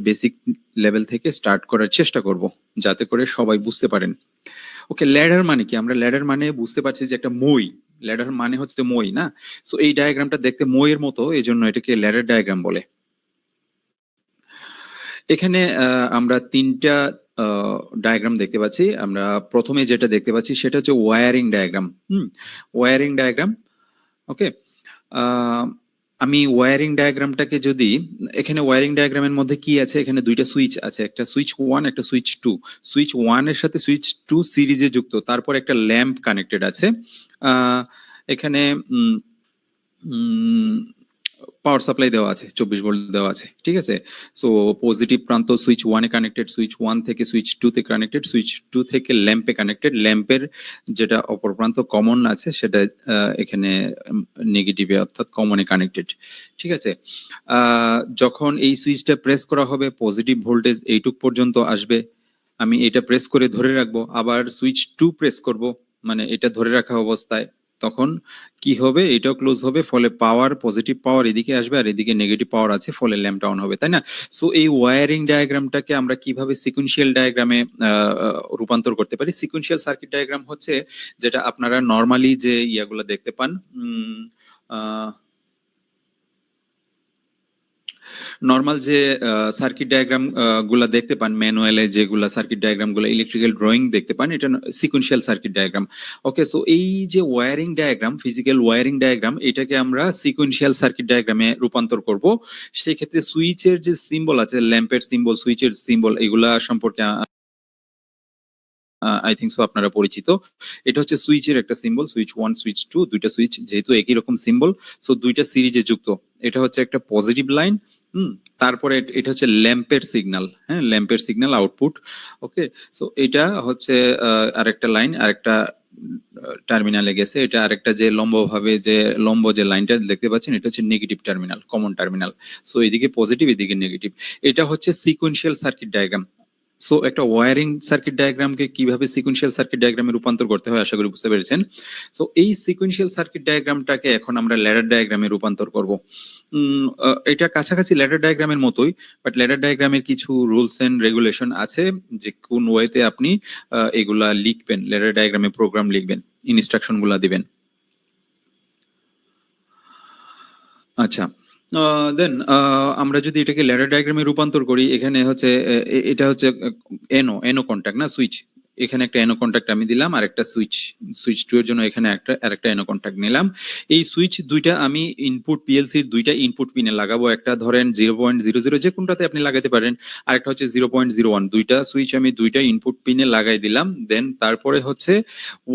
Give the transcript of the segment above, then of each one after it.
Basic level থেকে start করার চেষ্টা করব যাতে করে সবাই বুঝতে পারেন। ওকে, ল্যাডার মানে কি? আমরা ল্যাডার মানে বুঝতে পারছি যে একটা মই। ল্যাডার মানে হচ্ছে মই, না? সো এই ডায়াগ্রামটা দেখতে মইয়ের মতো, এজন্য এটাকে ল্যাডার ডায়াগ্রাম বলে। এখানে আমরা তিনটা ডায়াগ্রাম দেখতে পাচ্ছি। আমরা প্রথমে যেটা দেখতে পাচ্ছি সেটা হচ্ছে wiring diagram. Wiring diagram. Okay, আমি ওয়্যারিং ডায়াগ্রামটাকে যদি, এখানে ওয়্যারিং ডায়াগ্রামের মধ্যে কি আছে, এখানে দুইটা সুইচ আছে, একটা সুইচ 1 একটা সুইচ 2। সুইচ 1 এর সাথে সুইচ 2 সিরিজে যুক্ত, তারপর একটা ল্যাম্প কানেক্টেড আছে। এখানে পাওয়ার সাপ্লাই দেওয়া আছে, 24 ভোল্ট দেওয়া আছে, ঠিক আছে। সো পজিটিভ প্রান্ত সুইচ 1 এ কানেক্টেড, সুইচ 1 থেকে সুইচ 2 তে কানেক্টেড, সুইচ 2 থেকে ল্যাম্পে কানেক্টেড। ল্যাম্পের যেটা অপর প্রান্ত কমন আছে সেটা এখানে নেগেটিভে অর্থাৎ কমনে কানেক্টেড, ঠিক আছে। যখন এই সুইচটা প্রেস করা হবে পজিটিভ ভোল্টেজ এইটুক পর্যন্ত আসবে। আমি এটা প্রেস করে ধরে রাখবো, আবার সুইচ 2 প্রেস করব, মানে এটা ধরে রাখা অবস্থায়, তখন কি হবে, এটাও ক্লোজ হবে, ফলে পাওয়ার, পজিটিভ পাওয়ার এদিকে আসবে আর এদিকে নেগেটিভ পাওয়ার আছে, ফলে ল্যাম্পটা অন হবে, তাই না? সো এই ওয়্যারিং ডায়াগ্রামটাকে আমরা কিভাবে সিকোয়েন্সিয়াল ডায়াগ্রামে রূপান্তর করতে পারি? সিকোয়েন্সিয়াল সার্কিট ডায়াগ্রাম হচ্ছে যেটা আপনারা নরমালি যে ইয়াগুলো দেখতে পান, নর্মাল যে সার্কিট ডায়াগ্রাম গুলা দেখতে পান ম্যানুয়ালে, যেগুলা সার্কিট ডায়াগ্রাম গুলা ইলেকট্রিক্যাল ড্রয়িং দেখতে পান, এটা sequential circuit diagram. Okay, so এই যে wiring diagram, physical wiring diagram, এটাকে আমরা সিকোয়েন্সিয়াল সার্কিট ডায়াগ্রামে রূপান্তর করব। সেই ক্ষেত্রে সুইচের যে সিম্বল আছে, ল্যাম্পের সিম্বল, সুইচের সিম্বল, এগুলা সম্পর্কে আই থিংক সো আপনারা পরিচিত। এটা হচ্ছে সুইচের একটা সিম্বল, সুইচ 1 সুইচ 2, দুইটা সুইচ যেহেতু একই রকম সিম্বল, সো দুইটা সিরিজে যুক্ত। এটা হচ্ছে একটা পজিটিভ লাইন। তারপরে এটা হচ্ছে ল্যাম্পের সিগন্যাল, হ্যাঁ, ল্যাম্পের সিগন্যাল আউটপুট। ওকে, সো এটা হচ্ছে আরেকটা লাইন, আরেকটা টার্মিনালে গেছে। এটা আরেকটা যে লম্বভাবে যে লম্ব যে লাইনটা দেখতে পাচ্ছেন, এটা হচ্ছে negative terminal, common terminal. So এদিকে পজিটিভ, এদিকে নেগেটিভ। এটা হচ্ছে সিকোয়েন্সিয়াল সার্কিট ডায়াগ্রাম। সো একটা ওয়্যারিং সার্কিট ডায়াগ্রামকে কিভাবে সিকোয়েন্সিয়াল সার্কিট ডায়াগ্রামে রূপান্তর করতে হয় আশা করি বুঝতে পেরেছেন। সো এই সিকোয়েন্সিয়াল সার্কিট ডায়াগ্রামটাকে এখন আমরা ল্যাডার ডায়াগ্রামে রূপান্তর করব। এটা কাছাকাছি ল্যাডার ডায়াগ্রামের মতোই, বাট ল্যাডার ডায়াগ্রামের কিছু রুলস এন্ড রেগুলেশন আছে যে কোন ওয়েতে আপনি এগুলা লিখবেন, ল্যাডার ডায়াগ্রামে প্রোগ্রাম লিখবেন, ইনস্ট্রাকশন গুলা দিবেন। আচ্ছা, দেন আমরা যদি এটাকে ল্যাডার ডায়াগ্রামে রূপান্তর করি, এখানে হচ্ছে এটা হচ্ছে এনো কন্টাক্ট, না সুইচ। এখানে একটা এনো কন্টাক্ট আমি দিলাম, আর একটা সুইচ 2 এর জন্য এখানে আরেকটা এনো কন্টাক্ট নিলাম। এই সুইচ দুইটা আমি ইনপুট পিএলসির দুইটা ইনপুট পিনে লাগাবো। একটা ধরেন 0.00, যে কোনটাতে আপনি লাগাতে পারেন, আরেকটা হচ্ছে 0.01। দুইটা সুইচ আমি দুইটা ইনপুট পিনে লাগাই দিলাম। দেন তারপরে হচ্ছে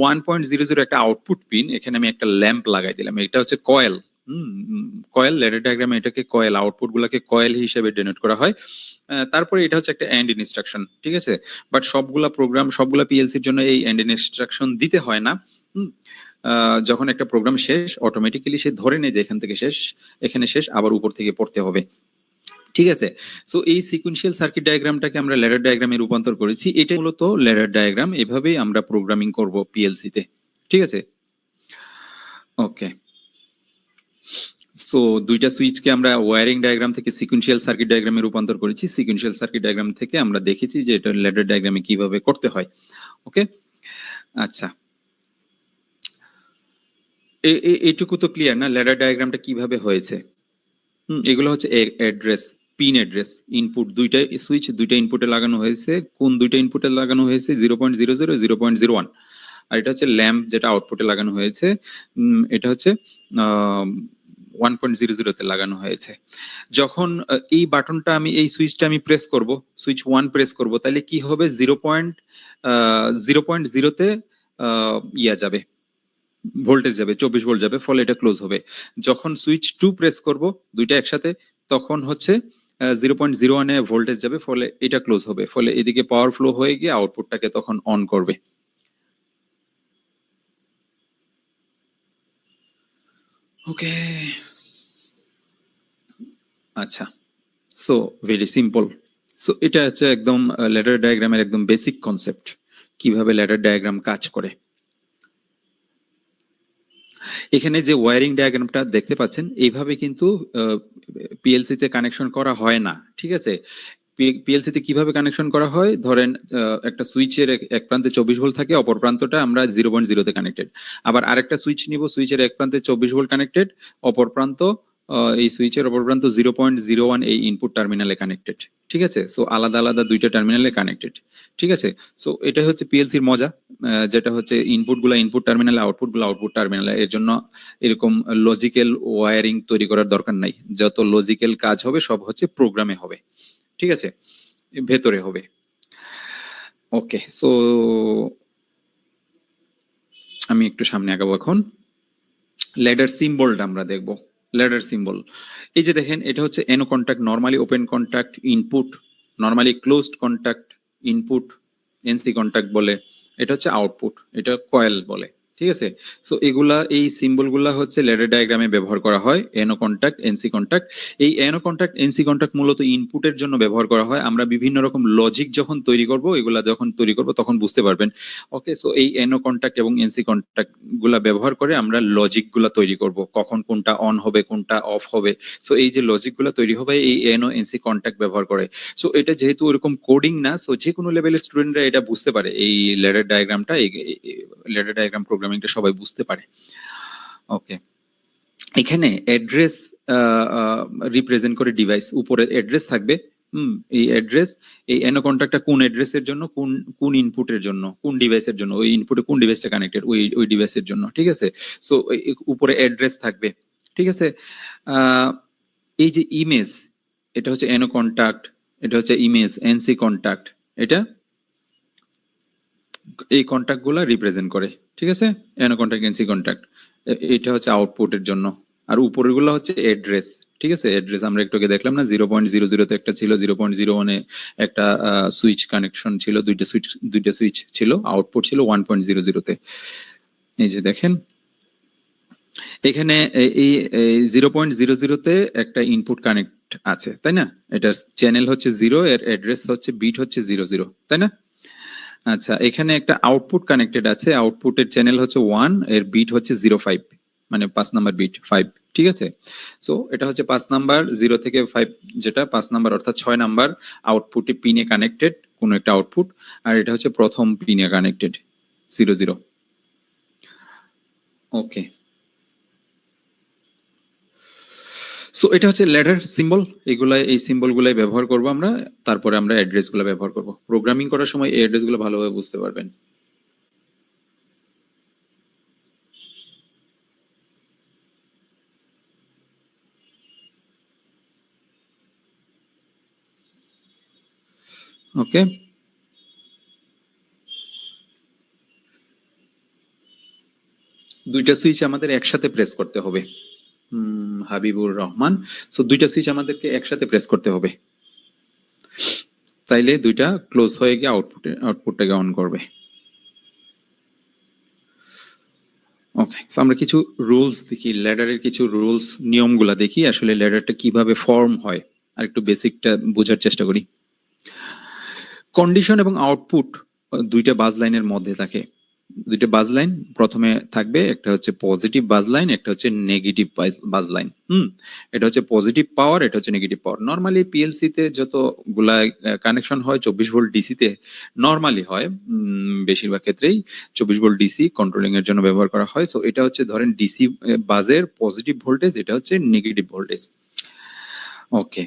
1.00 একটা আউটপুট পিন, এখানে আমি একটা ল্যাম্প লাগাই দিলাম। এটা হচ্ছে কয়েল। কয়েল, ল্যাডার ডায়াগ্রামে এটাকে কয়েল, আউটপুট গুলাকে কয়েল হিসেবে ডেনোট করা হয়। তারপরে এটা হচ্ছে একটা এন্ড ইনস্ট্রাকশন, ঠিক আছে। বাট সবগুলা প্রোগ্রাম, সবগুলা পিএলসির জন্য এই এন্ড ইনস্ট্রাকশন দিতে হয় না। যখন একটা প্রোগ্রাম শেষ, অটোমেটিক্যালি সে ধরে নেয় যে এখান থেকে শেষ, এখানে শেষ, আবার উপর থেকে পড়তে হবে, ঠিক আছে। সো এই সিকোয়েন্সিয়াল সার্কিট ডায়াগ্রামটাকে আমরা ল্যাডার ডায়াগ্রামে রূপান্তর করেছি। এটা মূলত ল্যাডার ডায়াগ্রাম, এভাবেই আমরা প্রোগ্রামিং করব পিএলসি তে, ঠিক আছে। ওকে, সো দুইটা সুইচকে আমরা ওয়্যারিং ডায়াগ্রাম থেকে সিকোয়েন্সিয়াল সার্কিট ডায়াগ্রামে রূপান্তর করেছি। সিকোয়েন্সিয়াল সার্কিট ডায়াগ্রাম থেকে আমরা দেখেছি যে এটা ল্যাডার ডায়াগ্রামে কিভাবে করতে হয়। ওকে, আচ্ছা, এইটুকু তো ক্লিয়ার না ল্যাডার ডায়াগ্রামটা কিভাবে হয়েছে? এগুলো হচ্ছে অ্যাড্রেস, পিন অ্যাড্রেস। ইনপুট দুইটা সুইচ দুইটা ইনপুটে লাগানো হয়েছে। কোন দুইটা ইনপুটে লাগানো হয়েছে? 0.00, 0.01। আর এটা হচ্ছে ল্যাম্প, যেটা আউটপুটে লাগানো হয়েছে। এটা হচ্ছে 1.00 তে লাগানো হয়েছে। যখন এই বাটনটা আমি, এই সুইচটা আমি প্রেস করব, সুইচ 1 প্রেস করব, তাহলে কি হবে? 0.0 তে ইয়া যাবে, ভোল্টেজ যাবে, 24 ভোল্ট যাবে, ফলে এটা ক্লোজ হবে। যখন সুইচ 2 প্রেস করব, দুইটা একসাথে, তখন হচ্ছে 0.01 এ ভোল্টেজ যাবে, ফলে এটা ক্লোজ হবে, ফলে এদিকে পাওয়ার ফ্লো হয়ে গিয়ে আউটপুটটাকে তখন অন করবে। ওকে, আচ্ছা, সো ভেরি সিম্পল। সো এটা হচ্ছে একদম ল্যাডার ডায়াগ্রামের একদম বেসিক কনসেপ্ট, কিভাবে ল্যাডার ডায়াগ্রাম কাজ করে। এখানে যে ওয়্যারিং ডায়াগ্রামটা দেখতে পাচ্ছেন, এইভাবে কিন্তু পিএলসি তে কানেকশন করা হয় না, ঠিক আছে। পিএলসি তে কিভাবে কানেকশন করা হয়, ধরেন একটা সুইচের এক প্রান্তে 24 ভোল্ট থাকে, অপর প্রান্তটা আমরা 0.0 তে কানেক্টেড। আবার আরেকটা সুইচ নিব, সুইচের এক প্রান্তে 24 ভোল্ট কানেক্টেড, অপর প্রান্ত এই সুইচের অপর প্রান্ত 0.01 এই ইনপুট টার্মিনালে কানেক্টেড। ঠিক আছে, সো আলাদা আলাদা দুইটা টার্মিনালে কানেক্টেড। ঠিক আছে, সো এটা হচ্ছে পিএলসির মজা, যেটা হচ্ছে ইনপুট গুলা ইনপুট টার্মিনালে, আউটপুট গুলা আউটপুট টার্মিনালে। এর জন্য এরকম লজিক্যাল ওয়্যারিং তৈরি করার দরকার নাই। যত লজিক্যাল কাজ হবে সব হচ্ছে প্রোগ্রামে হবে। ঠিক আছে, ভেতরে হবে। ওকে, সো আমি একটু সামনে আগাবো এখন। ল্যাডার সিম্বলটা আমরা দেখব। ল্যাডার সিম্বল, এই যে দেখেন, এটা হচ্ছে এনো contact, normally open contact input, normally closed contact input, NC contact বলে। এটা হচ্ছে আউটপুট, এটা কয়েল বলে। ঠিক আছে, সো এগুলা, এই সিম্বল গুলা হচ্ছে ল্যাডার ডায়াগ্রামে ব্যবহার করা হয়। এনো কন্টাক্ট, এনসি কন্টাক্ট। এই এনো কন্টাক্ট, এনসি কন্টাক্ট মূলত ইনপুটের জন্য ব্যবহার করা হয়। আমরা বিভিন্ন রকম লজিক যখন তৈরি করব, এগুলা যখন তৈরি করব তখন বুঝতে পারবেন। ওকে, সো এই এনো কন্টাক্ট এবং এনসি কন্টাক্ট গুলা ব্যবহার করে আমরা লজিক গুলা তৈরি করব, কখন কোনটা অন হবে কোনটা অফ হবে। সো এই যে লজিক গুলা তৈরি হবে এই এনো এনসি কন্টাক্ট ব্যবহার করে। সো এটা যেহেতু ওরকম কোডিং না, সো যে কোনো লেভেলের স্টুডেন্টরা এটা বুঝতে পারে। এই ল্যাডার ডায়াগ্রামটা, এই ল্যাডার ডায়াগ্রাম প্রোগ্রামিংটা সবাই বুঝতে পারে। ওকে, এখানে অ্যাড্রেস রিপ্রেজেন্ট করে ডিভাইস, উপরে অ্যাড্রেস থাকবে। এই অ্যাড্রেস, এই এনো কন্টাক্টটা কোন অ্যাড্রেসের জন্য, কোন কোন ইনপুটের জন্য, কোন ডিভাইসের জন্য, ওই ইনপুটে কোন ডিভাইসটা কানেক্টেড, ওই ডিভাইসের জন্য। ঠিক আছে, সো উপরে অ্যাড্রেস থাকবে। ঠিক আছে, এই যে ইমেজ, এটা হচ্ছে এনো কন্টাক্ট, এটা হচ্ছে ইমেজ এনসি কন্টাক্ট, এটা এই কন্টাক্ট গুলা রিপ্রেজেন্ট করে। ঠিক আছে, এনো কন্টাক্ট এনসি কন্টাক্ট, এটা হচ্ছে আউটপুটের জন্য। আর উপরের গুলো হচ্ছে অ্যাড্রেস। ঠিক আছে, অ্যাড্রেস আমরা একটু আগে দেখলাম না, 0.00 তে একটা ছিল, 0.01 এ একটা সুইচ কানেকশন ছিল, দুইটা সুইচ ছিল, আউটপুট ছিল 1.00 তে। এই যে দেখেন এখানে এই 0.00 তে একটা ইনপুট কানেক্ট আছে, তাই না? এটার চ্যানেল হচ্ছে 0, এর অ্যাড্রেস হচ্ছে বিট হচ্ছে 00, তাই না? আচ্ছা, এখানে একটা আউটপুট কানেক্টেড আছে, আউটপুটের চ্যানেল হচ্ছে 1, এর বিট হচ্ছে 05, মানে 5 নাম্বার বিট 5। ঠিক আছে, সো এটা হচ্ছে 5 নাম্বার, 0 থেকে 5, যেটা 5 নাম্বার অর্থাৎ 6 নাম্বার আউটপুটে পিনে কানেক্টেড কোন একটা আউটপুট, আর এটা হচ্ছে প্রথম পিনে কানেক্টেড 00। ওকে, সো এটা হচ্ছে ল্যাডার সিম্বল। এগুলা, এই সিম্বল গুলাই ব্যবহার করব আমরা, তারপরে আমরা অ্যাড্রেস গুলো ব্যবহার করব। প্রোগ্রামিং করার সময় এই অ্যাড্রেস গুলো ভালোভাবে বুঝতে পারবেন। ওকে, দুইটা সুইচ আমাদের একসাথে প্রেস করতে হবে। হাবিবুর রহমান, সো দুইটা সুইচ আমাদেরকে একসাথে প্রেস করতে হবে, তাইলে দুইটা ক্লোজ হয়ে গিয়ে আউটপুটটাকে অন করবে। ওকে, সো আমরা কিছু রুলস দেখি, ল্যাডারের কিছু রুলস, নিয়মগুলা দেখি, আসলে ল্যাডারটা কিভাবে ফর্ম হয় আর একটু বেসিকটা বোঝার চেষ্টা করি। কন্ডিশন এবং আউটপুট দুইটা বাজ লাইনের মধ্যে থাকে। দুইটা বাজ লাইন প্রথমে থাকবে, একটা হচ্ছে পজিটিভ বাজ লাইন, একটা হচ্ছে নেগেটিভ বাজ লাইন। এটা হচ্ছে পজিটিভ পাওয়ার, এটা হচ্ছে নেগেটিভ পাওয়ার। নরমালি পিএলসি তে যতগুলা কানেকশন হয় 24 ভোল্ট ডিসি তে নরমালি হয়, বেশিরভাগ ক্ষেত্রেই 24 ভোল্ট ডিসি কন্ট্রোলিং এর জন্য ব্যবহার করা হয়। সো এটা হচ্ছে ধরেন ডিসি বাজের পজিটিভ ভোল্টেজ, এটা হচ্ছে নেগেটিভ ভোল্টেজ। ওকে,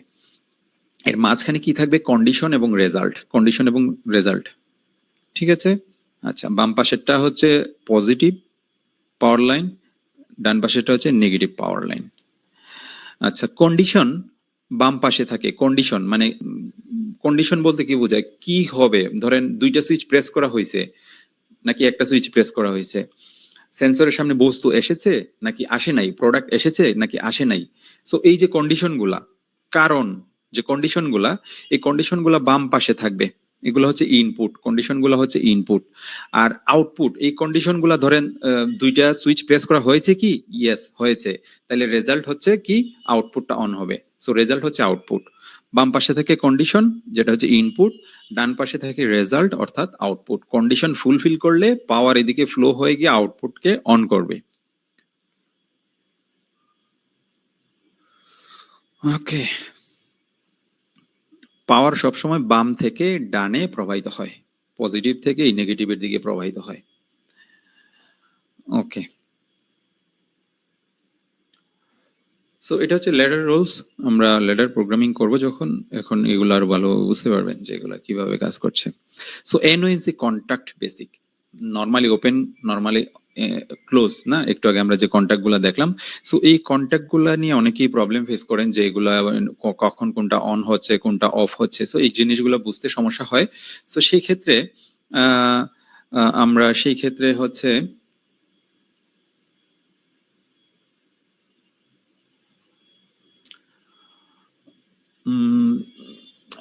এর মাঝখানে কি থাকবে? কন্ডিশন এবং রেজাল্ট, কন্ডিশন এবং রেজাল্ট। ঠিক আছে, আচ্ছা, বাম পাশেরটা হচ্ছে পজিটিভ পাওয়ার লাইন, ডান পাশেরটা হচ্ছে নেগেটিভ পাওয়ার লাইন। আচ্ছা, কন্ডিশন বাম পাশে থাকে। কন্ডিশন মানে, কন্ডিশন বলতে কি বোঝায়, কি হবে? ধরেন দুইটা সুইচ প্রেস করা হয়েছে নাকি একটা সুইচ প্রেস করা হয়েছে, সেন্সরের সামনে বস্তু এসেছে নাকি আসে নাই, প্রোডাক্ট এসেছে নাকি আসে নাই। সো এই যে কন্ডিশন গুলা, কারণ যে কন্ডিশন গুলা, এই কন্ডিশন গুলা বাম পাশে থাকবে, এগুলো হচ্ছে ইনপুট, কন্ডিশন গুলা হচ্ছে ইনপুট। আর আউটপুট, এই কন্ডিশন গুলা ধরেন দুইটা সুইচ প্রেস করা হয়েছে কি? ইয়েস হয়েছে, তাহলে রেজাল্ট হচ্ছে কি? আউটপুটটা অন হবে। সো রেজাল্ট হচ্ছে আউটপুট। বাম পাশে থেকে কন্ডিশন, যেটা হচ্ছে ইনপুট, ডান পাশে থাকে রেজাল্ট অর্থাৎ আউটপুট। কন্ডিশন ফুলফিল করলে পাওয়ার এদিকে ফ্লো হয়ে গিয়ে আউটপুটকে অন করবে। ওকে, পাওয়ার সবসময় বাম থেকে ডানে প্রবাহিত হয়, পজিটিভ থেকে এই নেগেটিভের দিকে প্রবাহিত হয়। ওকে, সো এটা হচ্ছে ল্যাডার রুলস। আমরা ল্যাডার প্রোগ্রামিং করব যখন, এখন এগুলো আরো ভালো বুঝতে পারবেন যে এগুলো কিভাবে কাজ করছে। So NO is a contact basic, normally open, normally close না, একটু আগে আমরা যে কন্টাক্ট গুলা দেখলাম। সো এই কন্টাক্ট গুলা নিয়ে অনেকেই প্রবলেম ফেস করেন যে এগুলা কখন কোনটা অন হচ্ছে কোনটা অফ হচ্ছে, সো এই জিনিসগুলো বুঝতে সমস্যা হয়। সো সেই ক্ষেত্রে আমরা সেই ক্ষেত্রে হচ্ছে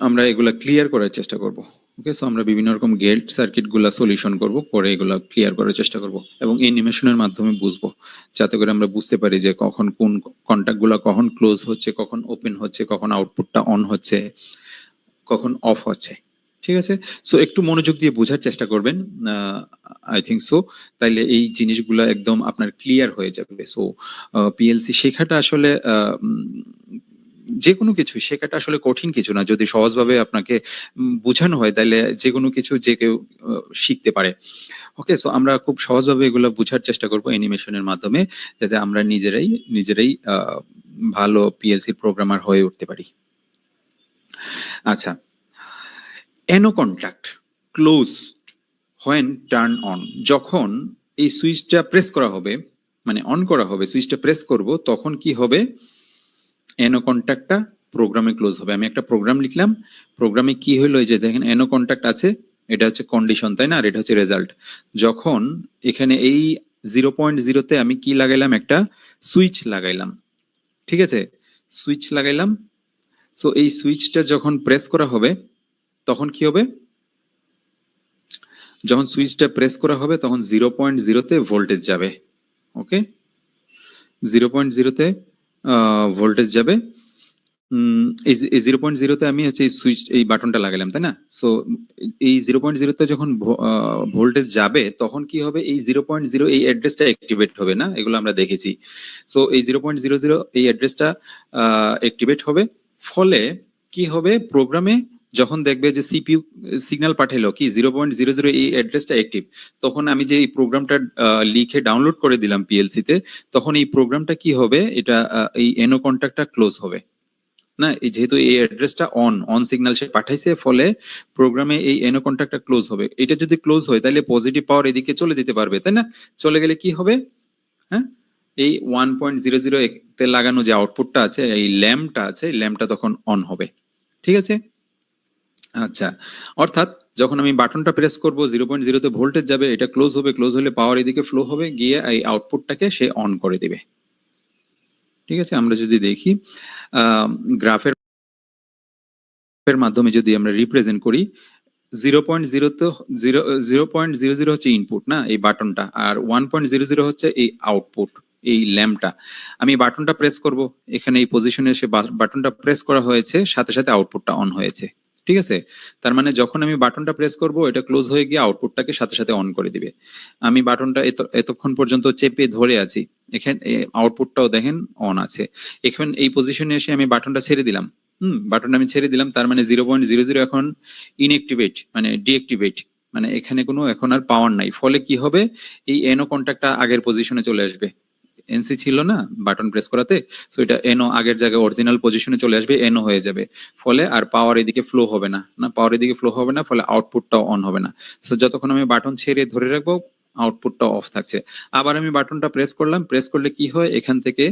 আমরা এগুলা ক্লিয়ার করার চেষ্টা করব। ওকে, সো আমরা বিভিন্ন রকম গেট সার্কিট গুলা সলিউশন করব, করে এগুলা ক্লিয়ার করার চেষ্টা করব এবং অ্যানিমেশনের মাধ্যমে বুঝবো, যাতে করে আমরা বুঝতে পারি যে কখন কোন কন্টাক্ট গুলা কখন ক্লোজ হচ্ছে, কখন ওপেন হচ্ছে, কখন আউটপুটটা অন হচ্ছে, কখন অফ হচ্ছে। ঠিক আছে, সো একটু মনোযোগ দিয়ে বোঝার চেষ্টা করবেন, আই থিঙ্ক সো, তাইলে এই জিনিসগুলো একদম আপনার ক্লিয়ার হয়ে যাবে। সো পিএলসি শেখাটা আসলে যে কোনো কিছু শেখাটা আসলে কঠিন কিছু না, যদি সহজভাবে আপনাকে বোঝানো হয় তাহলে যে কোনো কিছু যে কেউ শিখতে পারে। ওকে, সো আমরা খুব সহজভাবে এগুলো বোঝার চেষ্টা করব অ্যানিমেশনের মাধ্যমে, যাতে আমরা নিজেরাই নিজেরাই ভালো পিএলসি প্রোগ্রামার হয়ে উঠতে পারি। আচ্ছা, এনো contact close when turn on, যখন এই সুইচটা প্রেস করা হবে, মানে অন করা হবে, সুইচটা প্রেস করব, তখন কি হবে, এনো কন্ট্যাক্টটা প্রোগ্রামে ক্লোজ হবে। আমি একটা প্রোগ্রাম লিখলাম, প্রোগ্রামে কি হলো, এই যে দেখেন এনো কন্ট্যাক্ট আছে, এটা হচ্ছে কন্ডিশন তাই না, আর এটা হচ্ছে রেজাল্ট। যখন এখানে এই 0.0-তে আমি কি লাগাইলাম, একটা সুইচ লাগাইলাম, ঠিক আছে, সুইচ লাগাইলাম। সো এই সুইচটা যখন প্রেস করা হবে তখন কি হবে, যখন সুইচটা প্রেস করা হবে তখন 0.0-তে ভোল্টেজ যাবে। ওকে, 0.0-তে ভোল্টেজ যাবে। এই 0.0-তে আমি হচ্ছে এই সুইচ, এই বাটনটা লাগালাম তাই না। সো এই 0.0-তে যখন ভোল্টেজ যাবে তখন কি হবে, এই 0.0 এই অ্যাড্রেসটা অ্যাক্টিভেট হবে না, এগুলো আমরা দেখেছি। সো এই 0.00 এই অ্যাড্রেসটা অ্যাক্টিভেট হবে, ফলে কি হবে, প্রোগ্রামে যখন দেখবে যে সিপিইউ সিগন্যাল পাঠাইলো কি 0.00 এই অ্যাড্রেসটা অ্যাক্টিভ, তখন আমি যে এই প্রোগ্রামটা লিখে ডাউনলোড করে দিলাম পিএলসি তে, তখন এই প্রোগ্রামটা কি হবে, এটা এই এনো কন্ট্যাক্টটা ক্লোজ হবে না, এই যেহেতু এই অ্যাড্রেসটা অন অন সিগন্যাল সে পাঠাইছে, ফলে প্রোগ্রামে এই এনো কন্ট্যাক্টটা ক্লোজ হবে। এটা যদি ক্লোজ হয় তাহলে পজিটিভ পাওয়ার এদিকে চলে যেতে পারবে তাই না, চলে গেলে কি হবে, হ্যাঁ, এই 1.00 তে লাগানো যে আউটপুটটা আছে, এই ল্যাম্পটা আছে, ল্যাম্পটা তখন অন হবে। ঠিক আছে, আচ্ছা, অর্থাৎ যখন আমি বাটনটা প্রেস করব 0.0-তে ভোল্টেজ যাবে, এটা ক্লোজ হবে, ক্লোজ হলে পাওয়ার এদিকে ফ্লো হবে, গিয়ে এই আউটপুটটাকে সে অন করে দিবে। ঠিক আছে, আমরা যদি দেখি গ্রাফের মাধ্যমে যদি আমরা রিপ্রেজেন্ট করি, 0.0 তো 0.00 হচ্ছে ইনপুট না, এই বাটনটা, আর 1.00 হচ্ছে এই আউটপুট, এই ল্যাম্পটা। আমি বাটনটা প্রেস করব, এখানে এই পজিশনে এসে বাটনটা প্রেস করা হয়েছে, সাথে সাথে আউটপুটটা অন হয়েছে। ঠিক আছে, তার মানে যখন আমি বাটনটা প্রেস করব এটা ক্লোজ হয়ে গিয়ে আউটপুটটাকে সাথে সাথে অন করে দিবে। আমি বাটনটা এতক্ষণ পর্যন্ত চেপে ধরে আছি, এখানে আউটপুটটাও দেখেন অন আছে। এখন এই পজিশনে এসে আমি বাটনটা ছেড়ে দিলাম, বাটনটা আমি ছেড়ে দিলাম, তার মানে 0.00 এখন ইনঅ্যাক্টিভেট, মানে ডিঅ্যাক্টিভেট, মানে এখানে কোনো এখন আর পাওয়ার নাই, ফলে কি হবে, এই এনো কন্ট্যাক্টটা আগের পজিশনে চলে আসবে। এনসি ছিল না বাটন প্রেস করাতে, সো এটা এনো আগের জায়গায় অরিজিনাল পজিশনে চলে আসবে, এনো হয়ে যাবে, ফলে আর পাওয়ার এদিকে ফ্লো হবে না, পাওয়ার এদিকে ফ্লো হবে না, ফলে আউটপুটটাও অন হবে না। সো যতক্ষণ আমি বাটন ছেড়ে ধরে রাখবো আউটপুটটা অফ থাকছে। আবার আমি বাটনটা প্রেস করলাম, প্রেস করলে কি হয়, এখান থেকে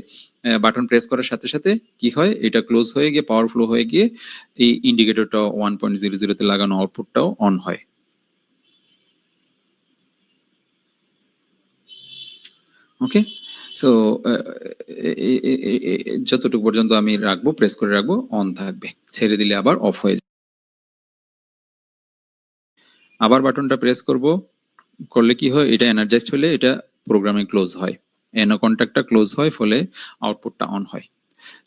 বাটন প্রেস করার সাথে সাথে কি হয়, এটা ক্লোজ হয়ে গিয়ে পাওয়ার ফ্লো হয়ে গিয়ে এই ইন্ডিকেটরটা 1.00-তে লাগানো আউটপুটটাও অন হয়। ওকে, সো যতটুকু পর্যন্ত আমি রাখবো, প্রেস করে রাখবো, অন থাকবে, ছেড়ে দিলে আবার অফ হয়ে যাবে। আবার বাটনটা প্রেস করব, করলে কি হয়, এটা এনার্জাইজড হলে এটা প্রোগ্রামে ক্লোজ হয়, এনো কন্ট্যাক্টটা ক্লোজ হয়, ফলে আউটপুটটা অন হয়।